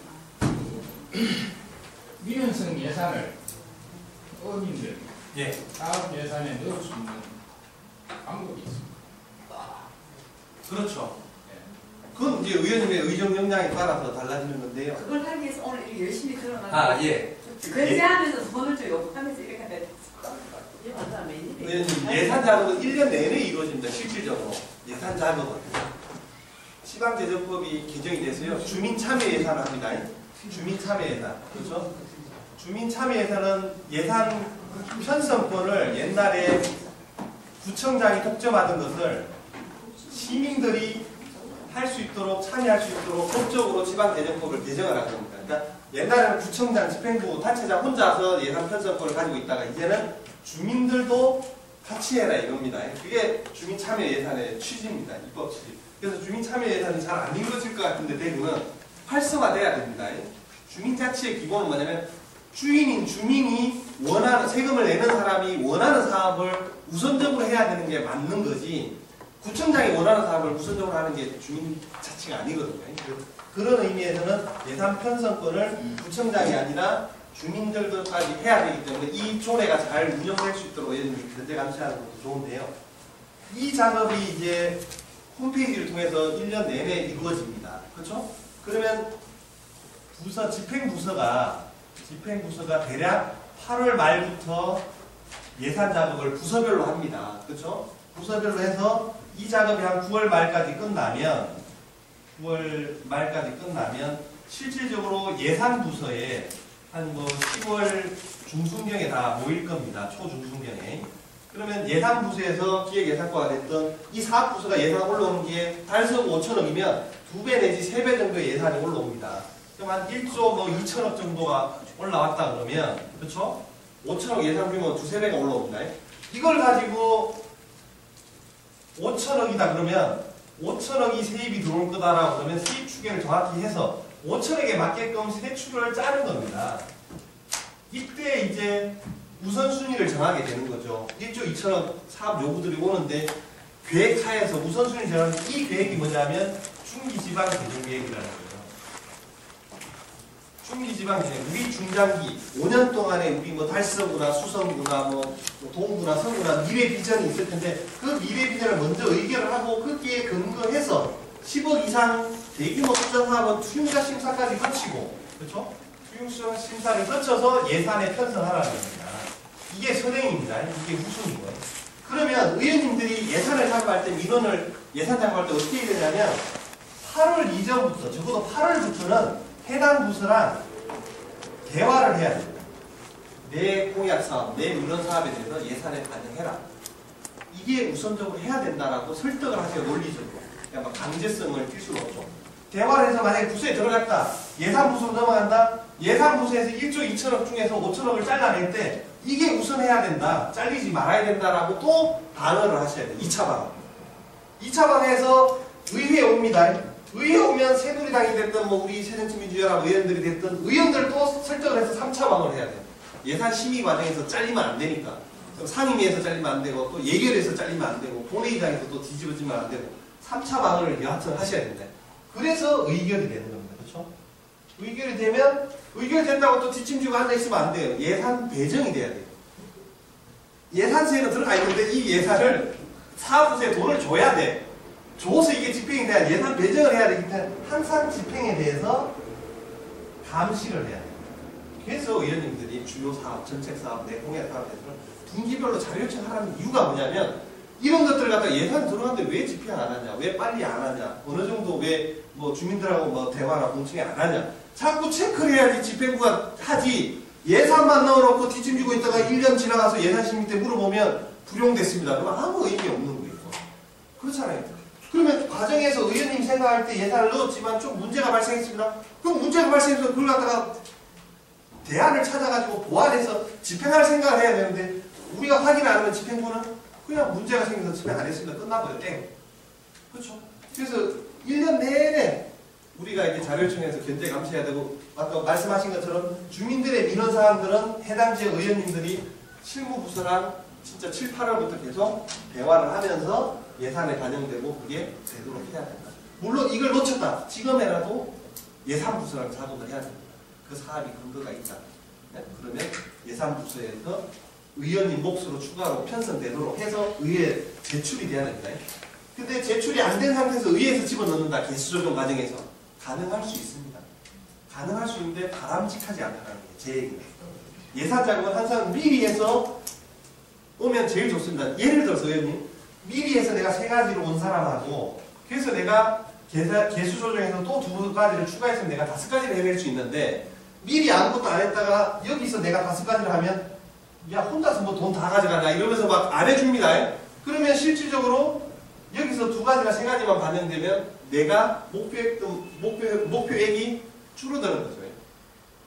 민원성이 예산을 의원님들 예. 사업 예산에 넣을 수 있는 방법이 있습니다. 그렇죠. 예. 그건 이제 의원님의 의정 역량에 따라서 달라지는 건데요. 그걸 하기 위해서 오늘 이렇게 열심히 들어가지고 아, 예. 근제하면서 돈을 좀 요구하면서 이렇게 해야 돼. 이게 맞다, 매일. 의원님, 예산 작업은 1년 내내 이루어집니다. 실질적으로. 예산 작업은. 지방재정법이 개정이 돼서요. 주민참여 예산을 합니다. 주민참여 예산. 그렇죠? 주민참여 예산은 예산 편성권을 옛날에 구청장이 독점하던 것을 시민들이 할 수 있도록 참여할 수 있도록 법적으로 지방재정법을 개정을 한 겁니다. 그러니까 옛날에는 구청장, 집행부, 단체장 혼자서 예산 편성권을 가지고 있다가 이제는 주민들도 같이 해라 이겁니다. 그게 주민참여 예산의 취지입니다. 입법 취지. 그래서 주민참여 예산이 잘 안 이루어질 것 같은데 대구는 활성화돼야 됩니다. 주민자치의 기본은 뭐냐면 주인인 주민이 원하는 세금을 내는 사람이 원하는 사업을 우선적으로 해야 되는 게 맞는 거지 구청장이 원하는 사업을 우선적으로 하는 게 주민자치가 아니거든요. 그런 의미에서는 예산 편성권을 구청장이 아니라 주민들까지 해야 되기 때문에 이 조례가 잘 운영될 수 있도록 견제 감시하는 것도 좋은데요. 이 작업이 이제 홈페이지를 통해서 1년 내내 이루어집니다. 그렇죠? 그러면 집행부서가 대략 8월 말부터 예산 작업을 부서별로 합니다. 그렇죠? 부서별로 해서 이 작업이 한 9월 말까지 끝나면 실질적으로 예산부서에 한 10월 중순경에 다 모일 겁니다. 초중순경에. 그러면 예산부서에서 기획예산과가 됐던 이 사업부서가 예산 올라오는 게 달성 5천억이면 2배 내지 3배 정도의 예산이 올라옵니다. 그럼 한 1조 2천억 정도가 올라왔다 그러면, 그렇죠? 5천억 예산 규모 2~3배가 올라옵니다. 이걸 가지고 5천억이다 그러면 5천억이 세입이 들어올 거다라고 그러면 세입 추계를 정확히 해서 5천억에 맞게끔 세출을 짜는 겁니다. 이때 이제 우선순위를 정하게 되는 거죠. 1조 2천억 사업 요구들이 오는데 계획하에서 우선순위 정하는 이 계획이 뭐냐면 중기지방재정계획이라는 거예요. 중기지방재정, 우리 중장기 5년 동안에 우리 달성구나 수성구나 동구나 서구나 미래 비전이 있을 텐데 그 미래 비전을 먼저 의결을 하고 거기에 근거해서 10억 이상 대규모 투자 사업은 투용자 심사까지 거치고, 그렇죠? 투용자 심사를 거쳐서 예산에 편성하라는 겁니다. 이게 선행입니다. 이게 우선이고요. 그러면 의원님들이 예산을 작업할 때 민원을 예산 작업할 때 어떻게 해야 되냐면 8월 이전부터 적어도 8월부터는 해당 부서랑 대화를 해야 됩니다. 내 공약 사업, 내 민원 사업에 대해서 예산에 반영해라. 이게 우선적으로 해야 된다라고 설득을 하세요. 논리적으로. 그러니까 강제성을 띌 수는 없죠. 대화를 해서 만약에 부서에 들어갔다. 예산부서로 넘어간다. 예산부서에서 1조 2천억 중에서 5천억을 잘라낼 때 이게 우선해야 된다. 잘리지 말아야 된다라고 또 방어를 하셔야 돼요. 2차 방어. 2차 방어에서 의회에 옵니다. 의회에 오면 새누리당이 됐든 우리 새정치민주연합 의원들이 됐든 의원들도 설득을 해서 3차 방어를 해야 돼요. 예산 심의 과정에서 잘리면 안 되니까. 상임위에서 잘리면 안 되고 또 예결에서 잘리면 안 되고 본회의장에서 또 뒤집어지면 안 되고 3차 방어를 여하튼 하셔야 됩니다. 그래서 의결이 되는 겁니다. 그렇죠? 의결이 되면 의결된다고 또 뒷짐지고 앉아있으면 안 돼요. 예산 배정이 돼야 돼요. 예산세는 들어가 있는데 이 예산을 사업부서에 돈을 줘야 돼. 줘서 이게 집행이 돼야 예산 배정을 해야 되기 때문에 항상 집행에 대해서 감시를 해야 돼요. 그래서 의원님들이 주요 사업, 정책 사업, 내 공약 사업에 대해서는 분기별로 자료 요청하라는 이유가 뭐냐면 이런 것들 갖다 예산 들어갔는데 왜 집행 안 하냐, 왜 빨리 안 하냐, 어느 정도 왜 주민들하고 대화나 공청회 안 하냐, 자꾸 체크를 해야지 집행부가 하지. 예산만 넣어놓고 뒷짐지고 있다가 1년 지나가서 예산 심의 때 물어보면 불용됐습니다. 그러면 아무 의미 없는 거예요. 그렇잖아요. 그러면 과정에서 의원님 생각할 때 예산을 넣었지만 좀 문제가 발생했습니다. 그럼 문제가 발생해서 그걸 갖다가 대안을 찾아가지고 보완해서 집행할 생각을 해야 되는데 우리가 확인 안 하면 집행부는 그냥 문제가 생겨서 집행 안 했습니다. 끝나버려. 땡. 그렇죠? 그래서 1년 내내 우리가 이제 자료 요청해서 견제 감시해야 되고 아까 말씀하신 것처럼 주민들의 민원 사항들은 해당 지역 의원님들이 실무부서랑 진짜 7, 8월부터 계속 대화를 하면서 예산에 반영되고 그게 되도록 해야 된다. 물론 이걸 놓쳤다. 지금이라도 예산부서랑 작업을 해야 됩니다. 그 사업이 근거가 있다. 네? 그러면 예산부서에서 의원님 몫으로 추가로 편성되도록 해서 의회에 제출이 돼야 됩니다. 근데 제출이 안 된 상태에서 의회에서 집어넣는다. 개수조정 과정에서 가능할 수 있습니다. 가능할 수 있는데 바람직하지 않다는 게 제 얘기입니다. 예산 자금은 항상 미리 해서 오면 제일 좋습니다. 예를 들어서 의원님 미리 해서 내가 3가지로 온 사람하고 그래서 내가 개수 조정에서 또 2가지를 추가했으면 내가 5가지를 해낼 수 있는데 미리 아무것도 안 했다가 여기서 내가 5가지를 하면 야 혼자서 뭐 돈 다 가져가냐 이러면서 막 안 해줍니다. 그러면 실질적으로 여기서 2가지나 3가지만 반영되면 내가 목표액이 줄어드는 거죠.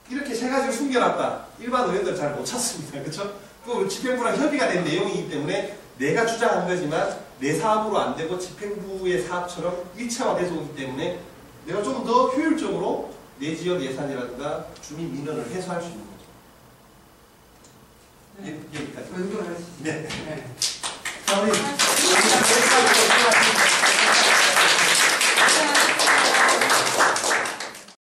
이렇게 3가지를 숨겨놨다. 일반 의원들 잘 못 찾습니다. 그렇죠? 그 집행부랑 협의가 된 내용이기 때문에 내가 주장한 거지만 내 사업으로 안 되고 집행부의 사업처럼 일체화돼서 오기 때문에 내가 좀 더 효율적으로 내 지역 예산이라든가 주민 민원을 해소할 수 있는 거죠. 여기까지. 네. 네. 자, 우리 자,